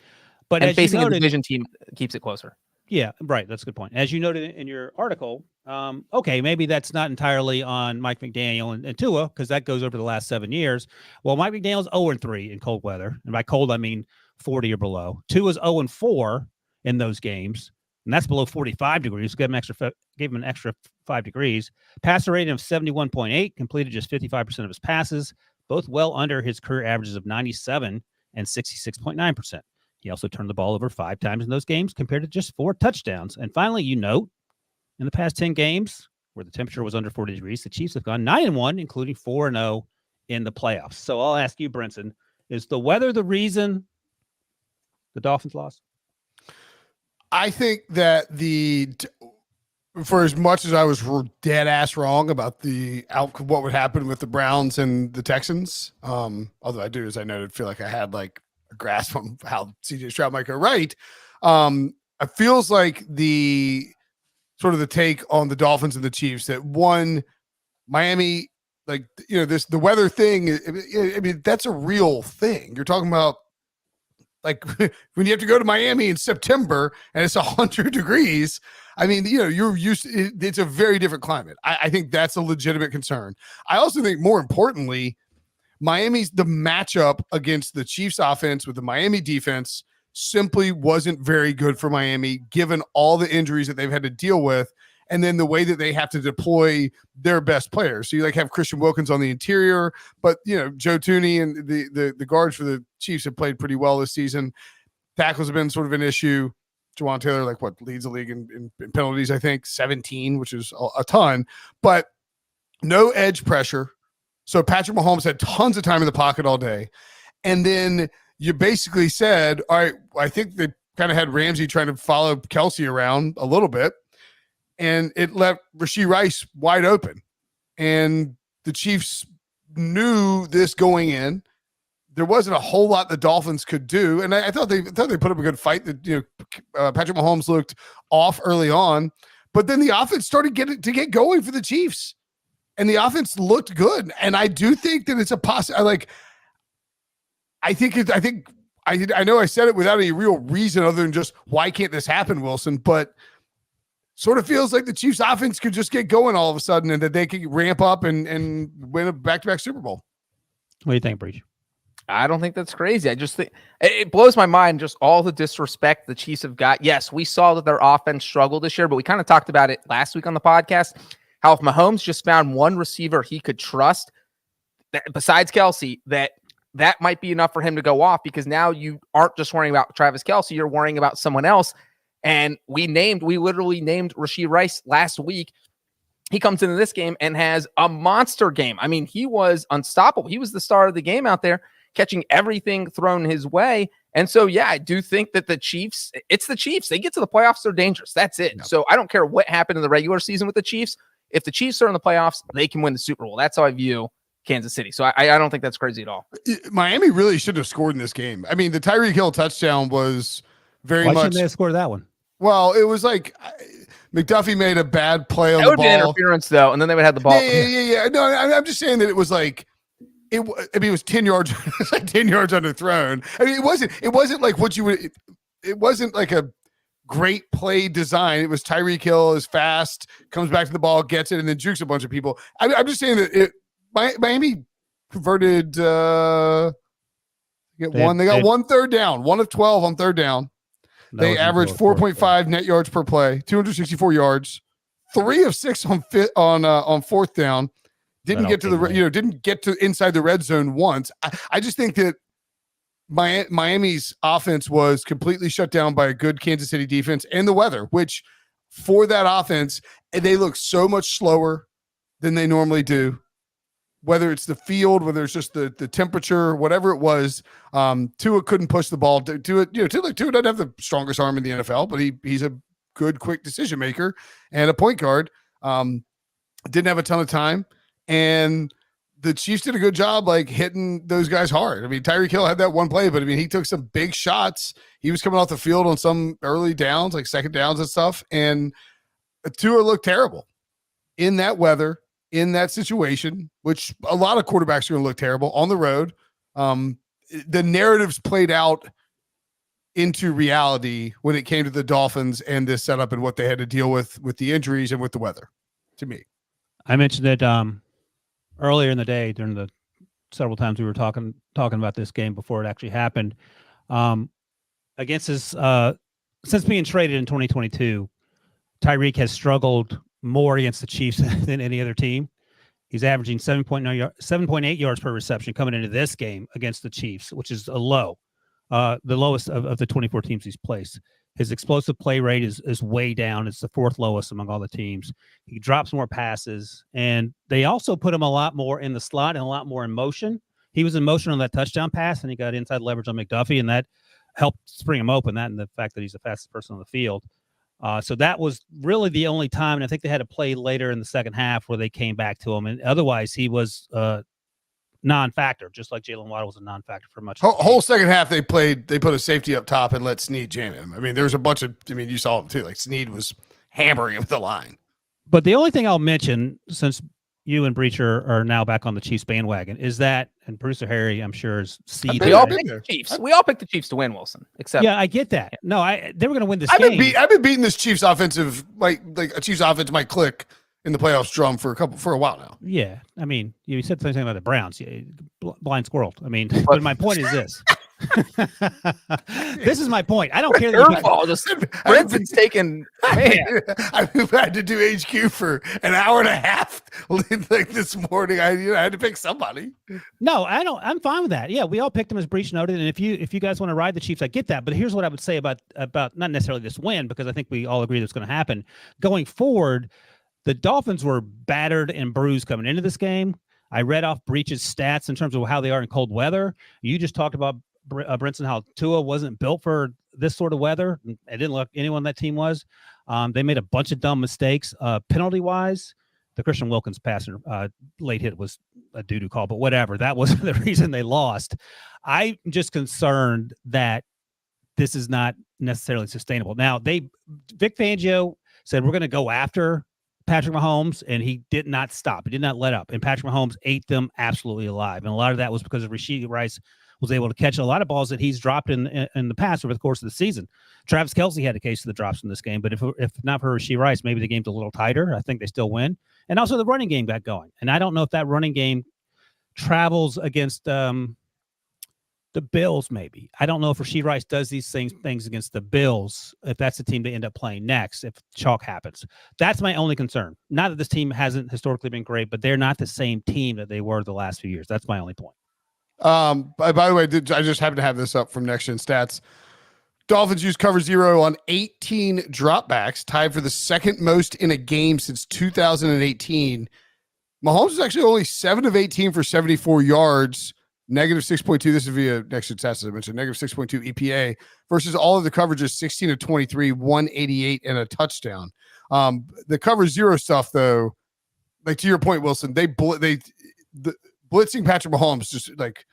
But and as facing you noted, a division team keeps it closer. Yeah, right. That's a good point. As you noted in your article, okay, maybe that's not entirely on Mike McDaniel and Tua, because that goes over the last 7 years. Well, Mike McDaniel's 0-3 in cold weather. And by cold, I mean 40 or below. Tua's 0-4 in those games, and that's below 45 degrees. Gave him an extra 5 degrees. Passer rating of 71.8, completed just 55% of his passes, both well under his career averages of 97 and 66.9%. He also turned the ball over 5 times in those games compared to just 4 touchdowns. And finally, you note, in the past 10 games where the temperature was under 40 degrees, the Chiefs have gone 9-1, including 4-0 in the playoffs. So I'll ask you, Brinson, is the weather the reason the Dolphins lost? I think that for as much as I was dead ass wrong about what would happen with the Browns and the Texans, although I do, as I noted, feel like I had like a grasp on how CJ Stroud might go right. It feels like the sort of the take on the Dolphins and the Chiefs that one, Miami, like, the weather thing. I mean, that's a real thing. You're talking about like when you have to go to Miami in September and it's 100 degrees. I mean, you're used to, it's a very different climate. I think that's a legitimate concern. I also think more importantly, the matchup against the Chiefs offense with the Miami defense simply wasn't very good for Miami, given all the injuries that they've had to deal with. And then the way that they have to deploy their best players. So you have Christian Wilkins on the interior, but Joe Thuney and the guards for the Chiefs have played pretty well this season. Tackles have been sort of an issue. Jawan Taylor, leads the league in penalties, I think 17, which is a ton, but no edge pressure. So Patrick Mahomes had tons of time in the pocket all day. And then you basically said, all right, I think they kind of had Ramsey trying to follow Kelsey around a little bit. And it left Rashee Rice wide open. And the Chiefs knew this going in. There wasn't a whole lot the Dolphins could do. And I thought they put up a good fight. That Patrick Mahomes looked off early on. But then the offense started to get going for the Chiefs. And the offense looked good. And I do think that it's a possibility. I know I said it without any real reason other than just, why can't this happen, Wilson? But sort of feels like the Chiefs offense could just get going all of a sudden and that they could ramp up and win a back-to-back Super Bowl. What do you think, Breech? I don't think that's crazy. I just think it blows my mind, just all the disrespect the Chiefs have got. Yes, we saw that their offense struggled this year, but we kind of talked about it last week on the podcast, how if Mahomes just found one receiver he could trust, besides Kelsey, that might be enough for him to go off, because now you aren't just worrying about Travis Kelsey, you're worrying about someone else. And we literally named Rashee Rice last week. He comes into this game and has a monster game. I mean, he was unstoppable. He was the star of the game out there, catching everything thrown his way. And so, yeah, I do think that it's the Chiefs. They get to the playoffs, they're dangerous. That's it. No. So I don't care what happened in the regular season with the Chiefs. If the Chiefs are in the playoffs, they can win the Super Bowl. That's how I view Kansas City. So I don't think that's crazy at all. Miami really should have scored in this game. I mean, the Tyreek Hill touchdown was Why shouldn't they have scored that one? Well, it was like McDuffie made a bad play on the ball. That would be interference, though, and then they would have the ball. Yeah. No, I'm just saying that it was like it was 10 yards. It was like 10 yards underthrown. I mean, it wasn't like what you would. It wasn't like a great play design. It was Tyreek Hill is fast, comes back to the ball, gets it, and then jukes a bunch of people. I'm just saying that Miami converted. They got 1 third down, 1 of 12 on third down. They averaged 4.5 net yards per play, 264 yards, 3 of 6 on fourth down. Didn't get to inside the red zone once. I just think that Miami's offense was completely shut down by a good Kansas City defense and the weather, which for that offense, they look so much slower than they normally do. Whether it's the field, whether it's just the temperature, whatever it was, Tua couldn't push the ball. Tua doesn't have the strongest arm in the NFL, but he's a good, quick decision maker and a point guard. Didn't have a ton of time, and the Chiefs did a good job hitting those guys hard. I mean, Tyreek Hill had that one play, but I mean, he took some big shots. He was coming off the field on some early downs, like second downs and stuff, and Tua looked terrible in that weather. In that situation, which a lot of quarterbacks are going to look terrible on the road. The narratives played out into reality when it came to the Dolphins and this setup and what they had to deal with the injuries and with the weather, to me. I mentioned it earlier in the day during the several times we were talking about this game before it actually happened. Against his since being traded in 2022, Tyreek has struggled more against the Chiefs than any other team. He's averaging 7.8 yards per reception coming into this game against the Chiefs, which is a low, the lowest of the 24 teams he's placed. His explosive play rate is way down. It's the 4th lowest among all the teams. He drops more passes, and they also put him a lot more in the slot and a lot more in motion. He was in motion on that touchdown pass, and he got inside leverage on McDuffie, and that helped spring him open, that and the fact that he's the fastest person on the field. So that was really the only time, and I think they had to play later in the second half where they came back to him. And otherwise, he was non-factor, just like Jalen Waddle was a non-factor for much. Whole second half, they put a safety up top and let Snead jam him. I mean, there was a bunch of, you saw him too. Like Snead was hammering him with the line. But the only thing I'll mention, since you and Breech are now back on the Chiefs bandwagon, is that, and producer Harry, I'm sure, is we all picked the Chiefs. We all picked the Chiefs to win, Wilson. Except I get that. No, they were going to win this I've game. I've been beating this Chiefs offensive, like a Chiefs offense might click in the playoffs drum for a while now. Yeah, I mean, you said the same thing about the Browns. Blind squirrel. I mean, but my point is this. This is my point. I don't care that your fault. Just Brinson's taking. Man, I've had to do HQ for an hour and a half. Like this morning, I had to pick somebody. No, I don't. I'm fine with that. Yeah, we all picked them, as Breech noted. And if you guys want to ride the Chiefs, I get that. But here's what I would say about not necessarily this win, because I think we all agree that's going to happen going forward. The Dolphins were battered and bruised coming into this game. I read off Breech's stats in terms of how they are in cold weather. You just talked about Brinson, how Tua wasn't built for this sort of weather. It didn't look anyone on that team was. They made a bunch of dumb mistakes. Penalty-wise, the Christian Wilkins pass late hit was a doo-doo call, but whatever. That wasn't the reason they lost. I'm just concerned that this is not necessarily sustainable. Now, Vic Fangio said, we're going to go after Patrick Mahomes, and he did not stop. He did not let up. And Patrick Mahomes ate them absolutely alive. And a lot of that was because of Rashee Rice was able to catch a lot of balls that he's dropped in the past over the course of the season. Travis Kelce had a case of the drops in this game, but if not for Rashee Rice, maybe the game's a little tighter. I think they still win. And also the running game got going. And I don't know if that running game travels against the Bills, maybe. I don't know if Rashee Rice does these things against the Bills, if that's the team they end up playing next, if chalk happens. That's my only concern. Not that this team hasn't historically been great, but they're not the same team that they were the last few years. That's my only point. By the way, I just happen to have this up from Next Gen Stats. Dolphins use cover 0 on 18 dropbacks, tied for the second most in a game since 2018. Mahomes is actually only 7 of 18 for 74 yards, negative 6.2. This is via Next Gen Stats, as I mentioned, negative 6.2 EPA versus all of the coverages, 16 of 23, 188 and a touchdown. The cover 0 stuff, though, like to your point, Wilson, the blitzing Patrick Mahomes, just like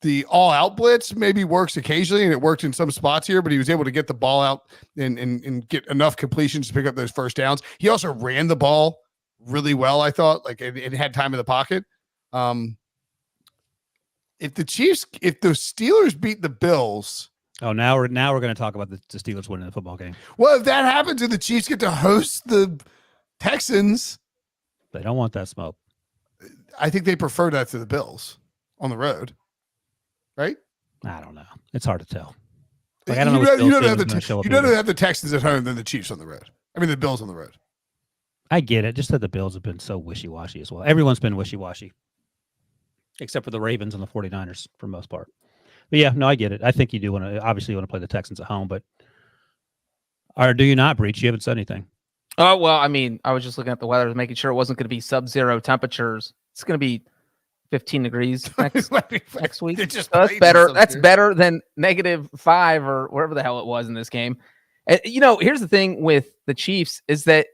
the all-out blitz maybe works occasionally, and it worked in some spots here, but he was able to get the ball out and get enough completions to pick up those first downs. He also ran the ball really well, I thought. Like it had time in the pocket. If the Steelers beat the Bills. Oh, now we're going to talk about the Steelers winning the football game. Well, if that happens and the Chiefs get to host the Texans, they don't want that smoke. I think they prefer that to the Bills on the road, right? I don't know. It's hard to tell. Like, I don't know. You don't have the Texans at home than the Chiefs on the road. I mean, the Bills on the road. I get it. Just that the Bills have been so wishy-washy as well. Everyone's been wishy-washy, except for the Ravens and the 49ers for the most part. But yeah, no, I get it. I think you do want to, obviously, you want to play the Texans at home, but or do you not, Breech? You haven't said anything. Oh, well, I mean, I was just looking at the weather, making sure it wasn't going to be sub-zero temperatures. It's going to be 15 degrees next week. So that's better. That's better than -5 or wherever the hell it was in this game. And, here's the thing with the Chiefs is that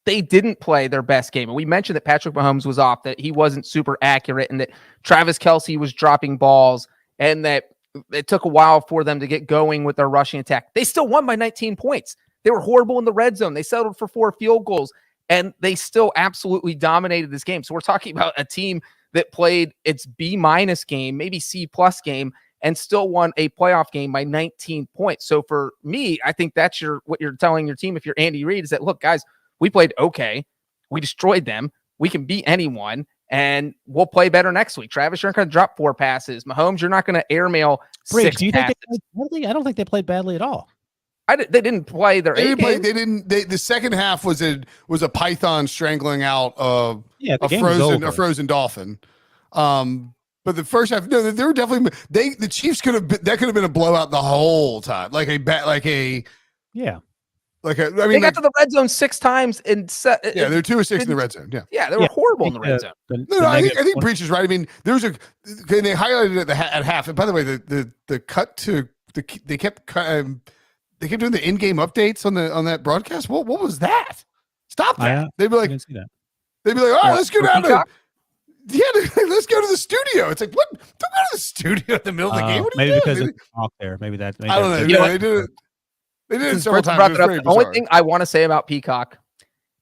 they didn't play their best game. And we mentioned that Patrick Mahomes was off, that he wasn't super accurate, and that Travis Kelce was dropping balls, and that it took a while for them to get going with their rushing attack. They still won by 19 points. They were horrible in the red zone. They settled for 4 field goals, and they still absolutely dominated this game. So we're talking about a team that played its B- game, maybe C+ game, and still won a playoff game by 19 points. So for me, I think that's what you're telling your team if you're Andy Reid is that, look, guys, we played okay. We destroyed them. We can beat anyone, and we'll play better next week. Travis, you're not going to drop 4 passes. Mahomes, you're not going to airmail 6 do you passes. Think they played badly? I don't think they played badly at all. They didn't play their A game. The second half was a python strangling out a frozen dolphin. But the first half, no, they were definitely the Chiefs could have been a blowout the whole time, I mean, they got to the red zone 6 times they're 2 of 6 in the red zone. Yeah, they were horrible in the red zone. I think Breech is right. I mean, they highlighted it at half. And by the way, the cut to they kept they kept doing the in-game updates on that broadcast. What was that? Stop that. They'd be I like, didn't see that. they'd be like, all right, let's go down to Peacock? let's go to the studio. It's like, what? Don't go to the studio in the middle of the game. What are you Maybe doing? because it's talk there. Maybe that. Maybe I don't know. You know They did it. They did it Since several Brinson times. brought It it was up, very the only bizarre. thing I want to say about Peacock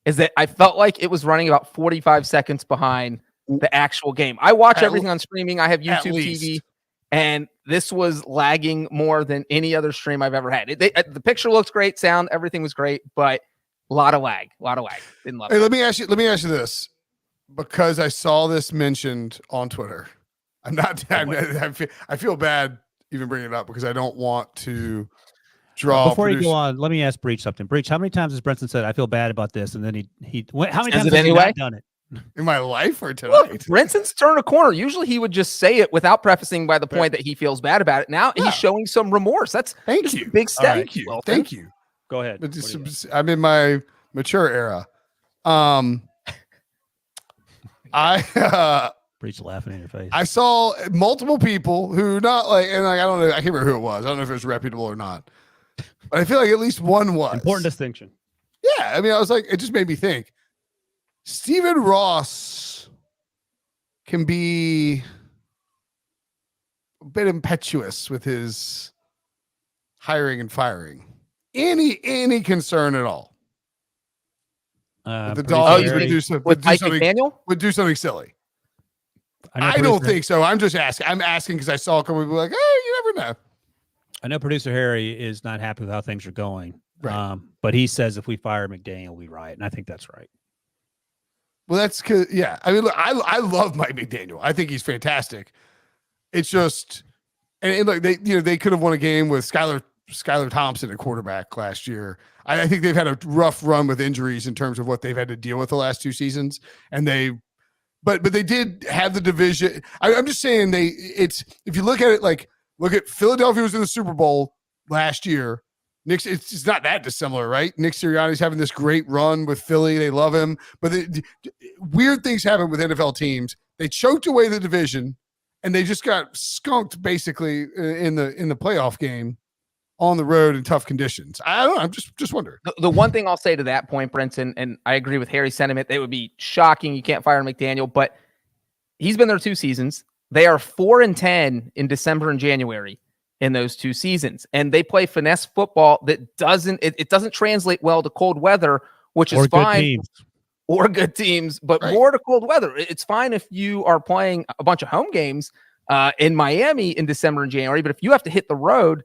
is that I felt like it was running about 45 seconds behind the actual game. I watch everything on streaming. I have YouTube TV, and this was lagging more than any other stream I've ever had. The picture looks great, sound, everything was great, but a lot of lag. Didn't love it. Hey, let me ask you this, because I saw this mentioned on Twitter. I feel bad even bringing it up because I don't want to draw. Before you go on, let me ask Breech something. Breech, how many times has Brinson said, "I feel bad about this," and then how many times has he not done it? In my life or tonight? Look, Brinson's turned a corner. Usually he would just say it without prefacing by the point that he feels bad about it. Now he's showing some remorse. That's Thank you. a big step. Thank you. Wilson. Thank you. Go ahead. I'm in my mature era. Breech laughing in your face. I saw multiple people who I don't know, I can't remember who it was. I don't know if it was reputable or not, but I feel like at least one was. Important distinction. Yeah, I mean, I was like, it just made me think. Stephen Ross can be a bit impetuous with his hiring and firing. Any concern at all? The Dolphins would do something silly. I don't think so. I'm just asking. I'm asking because I saw a couple people like, hey, you never know. I know producer Harry is not happy with how things are going. Right. But he says if we fire McDaniel, we riot. And I think that's right. Well, that's because, yeah. I mean, look, I love Mike McDaniel. I think he's fantastic. It's just, and look, they could have won a game with Skylar Thompson at quarterback last year. I think they've had a rough run with injuries in terms of what they've had to deal with the last two seasons. And but they did have the division. I'm just saying if you look at it, look at Philadelphia was in the Super Bowl last year. It's not that dissimilar, right? Nick Sirianni's having this great run with Philly. They love him. But weird things happen with NFL teams. They choked away the division, and they just got skunked basically in the playoff game on the road in tough conditions. I don't know. I'm just wondering. The one thing I'll say to that point, Brinson, and I agree with Harry's sentiment, it would be shocking. You can't fire McDaniel, but he's been there 2 seasons. They are 4-10 in December and January in those 2 seasons. And they play finesse football that doesn't translate well to cold weather, which is fine. Or good teams, but more to cold weather. It's fine if you are playing a bunch of home games in Miami in December and January, but if you have to hit the road,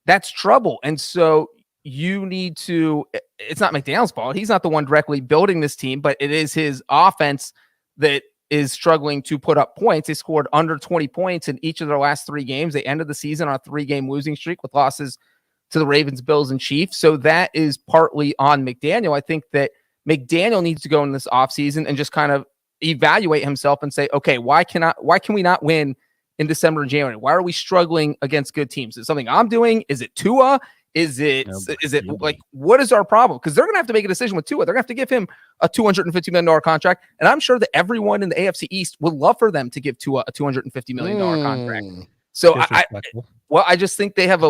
that's trouble. And so you need to, it's not McDaniel's fault. He's not the one directly building this team, but it is his offense that is struggling to put up points. They scored under 20 points in each of their last 3 games. They ended the season on a 3-game losing streak with losses to the Ravens, Bills, and Chiefs. So that is partly on McDaniel. I think that McDaniel needs to go in this offseason and just kind of evaluate himself and say, okay, why can we not win in December and January? Why are we struggling against good teams? Is it something I'm doing? Is it Tua? Is it what is our problem? Because they're going to have to make a decision with Tua. They're going to have to give him a $250 million contract. And I'm sure that everyone in the AFC East would love for them to give Tua a $250 million contract. So I just think they have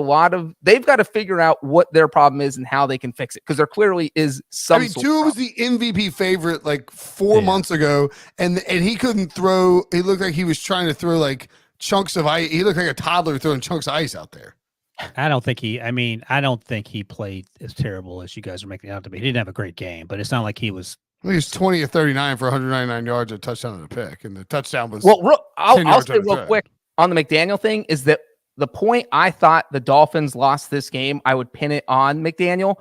they've got to figure out what their problem is and how they can fix it. Because there clearly is some. Tua was the MVP favorite 4 months ago, and he couldn't throw. He looked like he was trying to throw chunks of ice. He looked like a toddler throwing chunks of ice out there. I don't think he played as terrible as you guys are making it out to be. He didn't have a great game, but it's not like he was. He was 20 of 39 for 199 yards, a touchdown and a pick, and the touchdown was. I'll say real quick on the McDaniel thing is that the point I thought the Dolphins lost this game, I would pin it on McDaniel.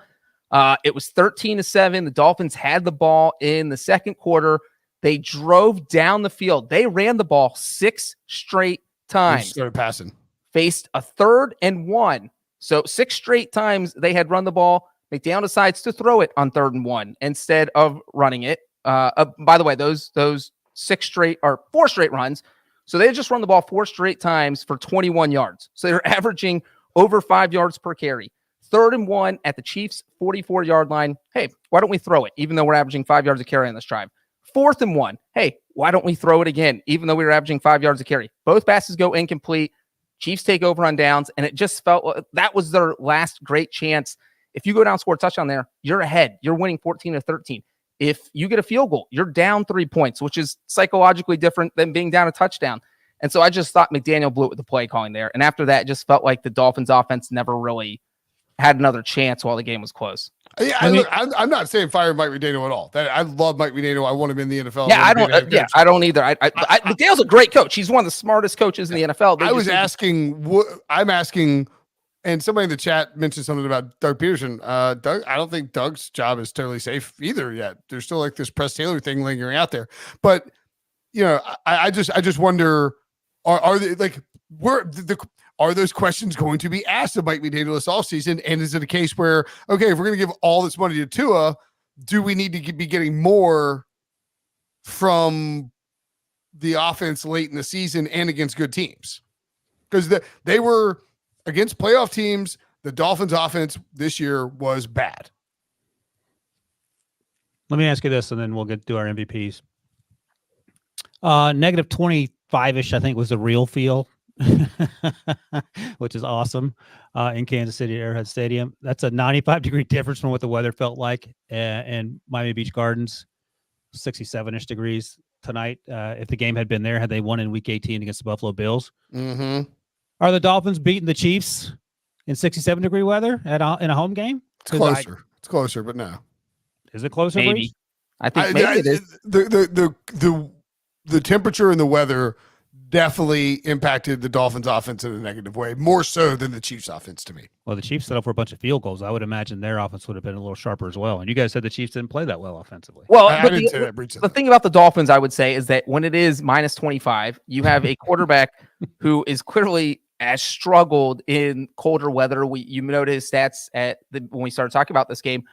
It was 13-7. The Dolphins had the ball in the second quarter. They drove down the field. They ran the ball 6 straight times. Started passing. Faced a 3rd and 1. So 6 straight times they had run the ball. McDaniel decides to throw it on 3rd and 1 instead of running it. By the way, those 4 straight runs. So they had just run the ball 4 straight times for 21 yards. So they're averaging over 5 yards per carry. 3rd and 1 at the Chiefs' 44-yard line. Hey, why don't we throw it, even though we're averaging 5 yards a carry on this drive? 4th and 1. Hey, why don't we throw it again, even though we were averaging 5 yards a carry? Both passes go incomplete. Chiefs take over on downs, and it just felt that was their last great chance. If you go down, score a touchdown there, you're ahead. You're winning 14-13. If you get a field goal, you're down 3 points, which is psychologically different than being down a touchdown. And so I just thought McDaniel blew it with the play calling there. And after that, it just felt like the Dolphins offense never really had another chance while the game was close. Yeah, I'm not saying fire Mike McDaniel at all. I love Mike McDaniel. I want him in the NFL. Yeah, I don't either. McDaniel's a great coach. He's one of the smartest coaches in the NFL. I'm asking, and somebody in the chat mentioned something about Doug Peterson. Doug, I don't think Doug's job is totally safe either yet. There's still like this Press Taylor thing lingering out there. But I just wonder, are they like are those questions going to be asked of Mike McDaniel this offseason? And is it a case where, okay, if we're going to give all this money to Tua, do we need to be getting more from the offense late in the season and against good teams? Because they were against playoff teams. The Dolphins offense this year was bad. Let me ask you this, and then we'll get to our MVPs. Negative 25-ish, I think, was the real feel. Which is awesome in Kansas City Arrowhead Stadium. That's a 95-degree difference from what the weather felt like in Miami Beach Gardens, 67-ish degrees tonight. If the game had been there, had they won in Week 18 against the Buffalo Bills. Mm-hmm. Are the Dolphins beating the Chiefs in 67-degree weather in a home game? It's closer. It's closer, but no. Is it closer? Maybe. Breech? I think maybe it is. The temperature and the weather definitely impacted the Dolphins offense in a negative way, more so than the Chiefs offense to me. Well, the Chiefs set up for a bunch of field goals. I would imagine their offense would have been a little sharper as well. And you guys said the Chiefs didn't play that well offensively. Well, I didn't say that. The thing about the Dolphins, I would say, is that when it is minus 25, you have a quarterback who is clearly has struggled in colder weather. You noted his stats when we started talking about this game.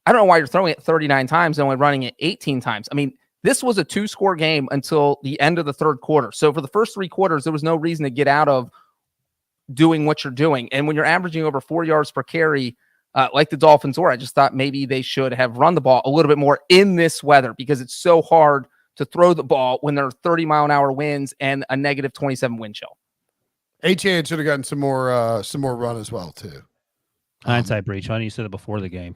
I don't know why you're throwing it 39 times and only running it 18 times. I mean, this was a 2-score game until the end of the third quarter. So for the first 3 quarters, there was no reason to get out of doing what you're doing. And when you're averaging over 4 yards per carry, like the Dolphins were, I just thought maybe they should have run the ball a little bit more in this weather because it's so hard to throw the ball when there are 30-mile-an-hour winds and a negative 27 wind chill. HA should have gotten some more run as well, too. Hindsight Breech. Why didn't you say that before the game?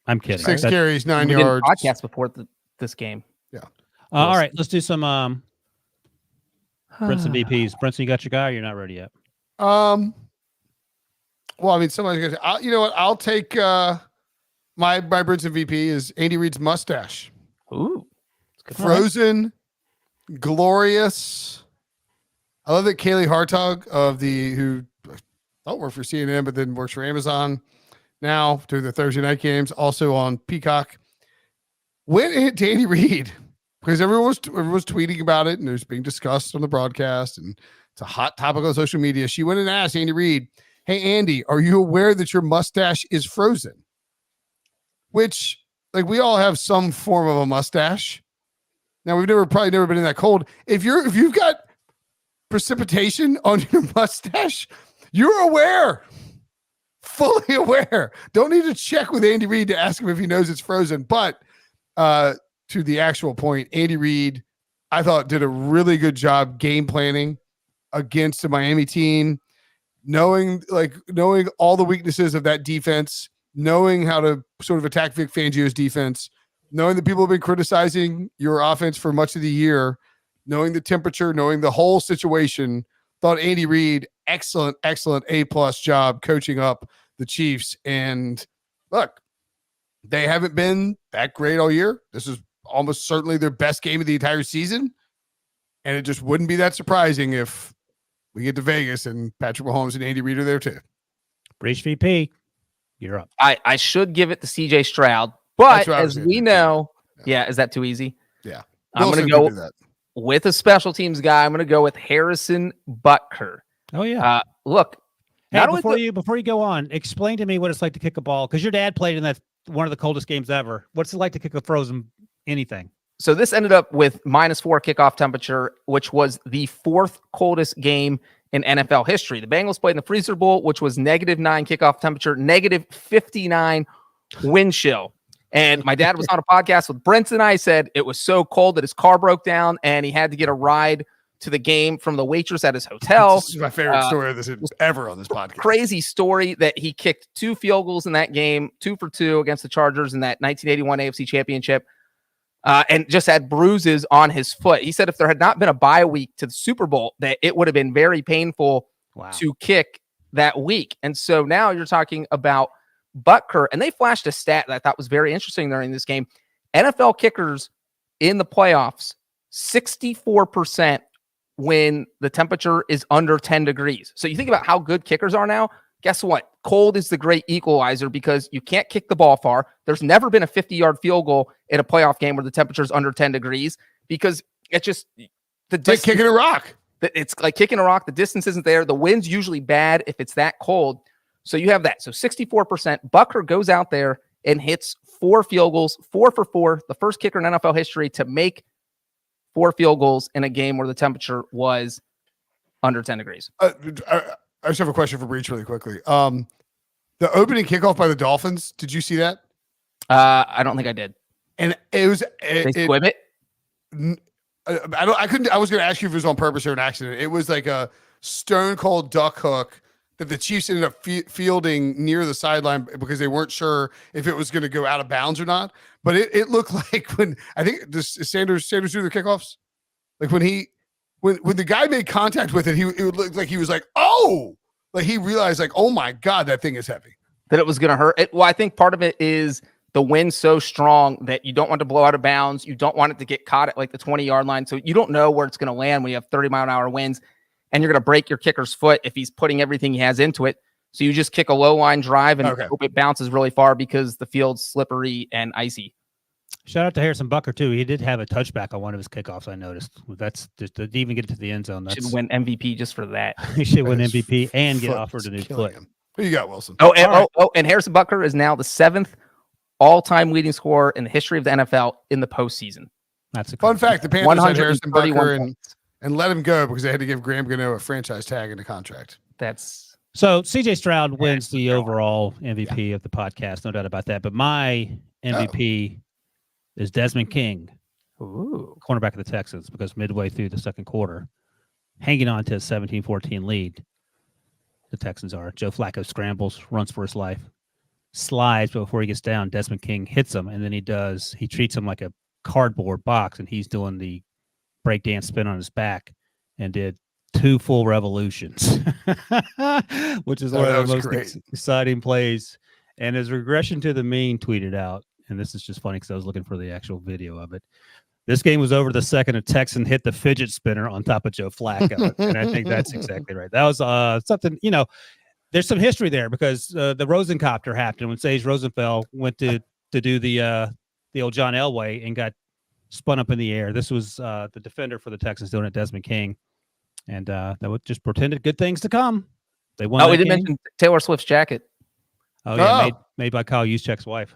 I'm kidding. 6 carries, 9 yards. Podcast before this game. Yeah. All right, let's do some Brinson VPs. Brinson, you got your guy or you're not ready yet? Well, I mean, somebody's going to, you know what? I'll take my Brinson VP is Andy Reid's mustache. Ooh. Frozen, glorious. I love that Kaylee Hartog who thought worked for CNN, but then works for Amazon now to the Thursday night games, also on Peacock. Went and hit Andy Reid because everyone was tweeting about it and it was being discussed on the broadcast and it's a hot topic on social media. She went and asked Andy Reid, "Hey Andy, are you aware that your mustache is frozen?" Which, like, we all have some form of a mustache. Now we've probably never been in that cold. If you've got precipitation on your mustache, you're aware, fully aware. Don't need to check with Andy Reid to ask him if he knows it's frozen. But to the actual point, Andy Reid, I thought, did a really good job game planning against the Miami team, knowing all the weaknesses of that defense, knowing how to sort of attack Vic Fangio's defense, knowing that people have been criticizing your offense for much of the year, knowing the temperature, knowing the whole situation. Thought Andy Reid, excellent A+ job coaching up the Chiefs. And look, they haven't been that great all year. This is almost certainly their best game of the entire season. And it just wouldn't be that surprising if we get to Vegas and Patrick Mahomes and Andy Reid are there too. Breech VP, you're up. I should give it to CJ Stroud, but as we know, is that too easy? Yeah. I'm going to go with a special teams guy. I'm going to go with Harrison Butker. Oh yeah. Look, hey, before you go on, explain to me what it's like to kick a ball, because your dad played in that one of the coldest games ever. What's it like to kick a frozen anything? So this ended up with -4 kickoff temperature, which was the 4th coldest game in NFL history. The Bengals played in the Freezer Bowl, which was -9 kickoff temperature, -59 wind chill. And my dad was on a podcast with Brinson. I said it was so cold that his car broke down and he had to get a ride to the game from the waitress at his hotel. This is my favorite story of this ever on this podcast. Crazy story that he kicked 2 field goals in that game, 2 for 2 against the Chargers in that 1981 AFC Championship, and just had bruises on his foot. He said if there had not been a bye week to the Super Bowl, that it would have been very painful to kick that week. And so now you're talking about Butker, and they flashed a stat that I thought was very interesting during this game. NFL kickers in the playoffs, 64% when the temperature is under 10 degrees. So you think about how good kickers are now. Guess what? Cold is the great equalizer because you can't kick the ball far. There's never been a 50-yard field goal in a playoff game where the temperature is under 10 degrees because it's just the distance. Like kicking a rock. It's like kicking a rock. The distance isn't there. The wind's usually bad if it's that cold. So you have that. So 64%. Butker goes out there and hits 4 field goals, 4 for 4, the first kicker in NFL history to make 4 field goals in a game where the temperature was under 10 degrees. I just have a question for Breech really quickly. The opening kickoff by the Dolphins, did you see that? I don't think I did. And it was They squib it? I was going to ask you if it was on purpose or an accident. It was like a stone cold duck hook that the Chiefs ended up fielding near the sideline because they weren't sure if it was going to go out of bounds or not. But it looked like when I think Sanders do the kickoffs, like when the guy made contact with it, it looked like he was like, oh, like he realized like, oh my God, that thing is heavy. That it was going to hurt it. Well, I think part of it is the wind's so strong that you don't want to blow out of bounds. You don't want it to get caught at like the 20-yard line. So you don't know where it's going to land when you have 30-mile-an-hour winds, and you're going to break your kicker's foot if he's putting everything he has into it. So you just kick a low line drive and hope it bounces really far because the field's slippery and icy. Shout out to Harrison Butker too. He did have a touchback on one of his kickoffs. I noticed. That's just to even get it to the end zone. Should win MVP just for that. He should win MVP and get offered a new foot. Who you got, Wilson? And Harrison Butker is now the 7th all-time leading scorer in the history of the NFL in the postseason. That's a fun fact. The Panthers had Harrison Butker points. and let him go because they had to give Graham Gano a franchise tag in the contract. So CJ Stroud wins the overall MVP of the podcast, no doubt about that. But my MVP is Desmond King, cornerback of the Texans, because midway through the second quarter, hanging on to a 17-14 lead, the Texans are. Joe Flacco scrambles, runs for his life, slides, but before he gets down, Desmond King hits him, and then he treats him like a cardboard box, and he's doing the breakdance spin on his back and did 2 full revolutions, which is one of the most exciting plays. And his regression to the mean tweeted out, and this is just funny because I was looking for the actual video of it. This game was over the second a Texan hit the fidget spinner on top of Joe Flacco. And I think that's exactly right. That was something, there's some history there because the Rosencopter happened when Sage Rosenfeld went to do the old John Elway and got spun up in the air. This was the defender for the Texans doing it, Desmond King. And that would just pretended good things to come. They won. We didn't mention Taylor Swift's jacket. Oh, yeah, made by Kyle Juszczyk's wife.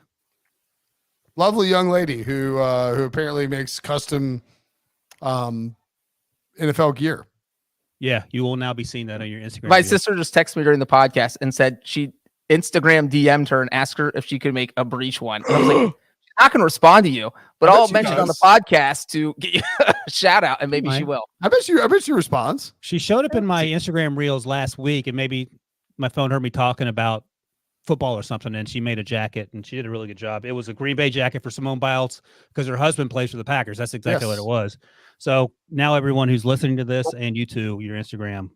Lovely young lady who apparently makes custom NFL gear. Yeah, you will now be seeing that on your Instagram. My sister just texted me during the podcast and said she Instagram DM'd her and asked her if she could make a Breech one. And I was like, she's not going to respond to you, but I'll mention it on the podcast to get you a shout out, and maybe she will. I bet she responds. She showed up in my Instagram reels last week, and maybe my phone heard me talking about football or something, and she made a jacket, and she did a really good job. It was a Green Bay jacket for Simone Biles because her husband plays for the Packers. That's exactly what it was. So now everyone who's listening to this, and you too, your Instagram.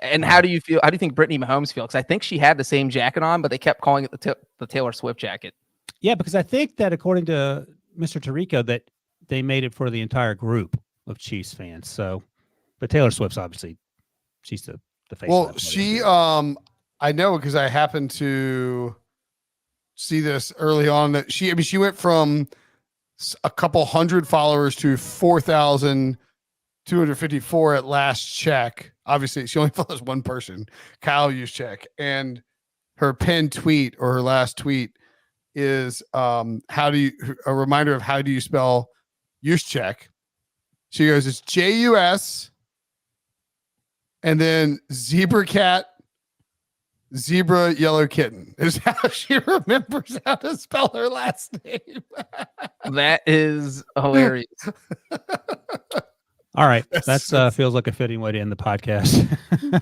And how do you feel? How do you think Brittany Mahomes feels? Because I think she had the same jacket on, but they kept calling it the Taylor Swift jacket. Yeah, because I think that according to Mr. Tirico, that they made it for the entire group of Chiefs fans. So, but Taylor Swift's obviously she's the face. Well, she I know because I happened to see this early on that she went from a couple hundred followers to 4,254 at last check. Obviously, she only follows one person, Kyle Juszczyk, and her pinned tweet or her last tweet is a reminder of how do you spell Juszczyk. She goes, it's J-U-S and then zebra cat, zebra yellow kitten is how she remembers how to spell her last name. That is hilarious. All right. That feels like a fitting way to end the podcast.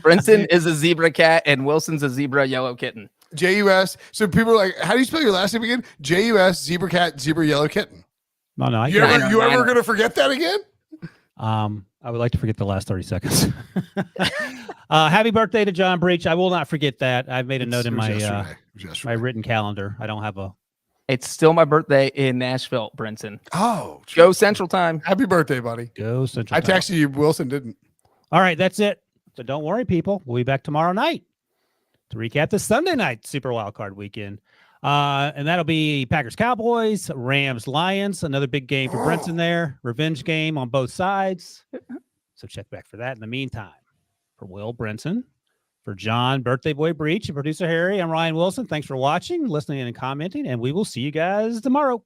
Brinson is a zebra cat and Wilson's a zebra yellow kitten. JUS. So people are like, how do you spell your last name again? JUS, zebra cat, zebra yellow kitten. No, You ever going to forget that again? I would like to forget the last 30 seconds. Happy birthday to John Breech. I will not forget that. I've made a note in my my written calendar. I don't have a. It's still my birthday in Nashville, Brinson. Oh, go Central Time. Happy birthday, buddy. Go Central I Time. texted you. Wilson didn't. All right, that's it. So don't worry, people. We'll be back tomorrow night to recap the Sunday night Super Wild Card weekend. And that'll be Packers Cowboys, Rams Lions, another big game for Brinson there. Revenge game on both sides. So check back for that. In the meantime, for Will Brinson, for John, birthday boy Breech, and producer Harry, I'm Ryan Wilson. Thanks for watching, listening, and commenting, and we will see you guys tomorrow.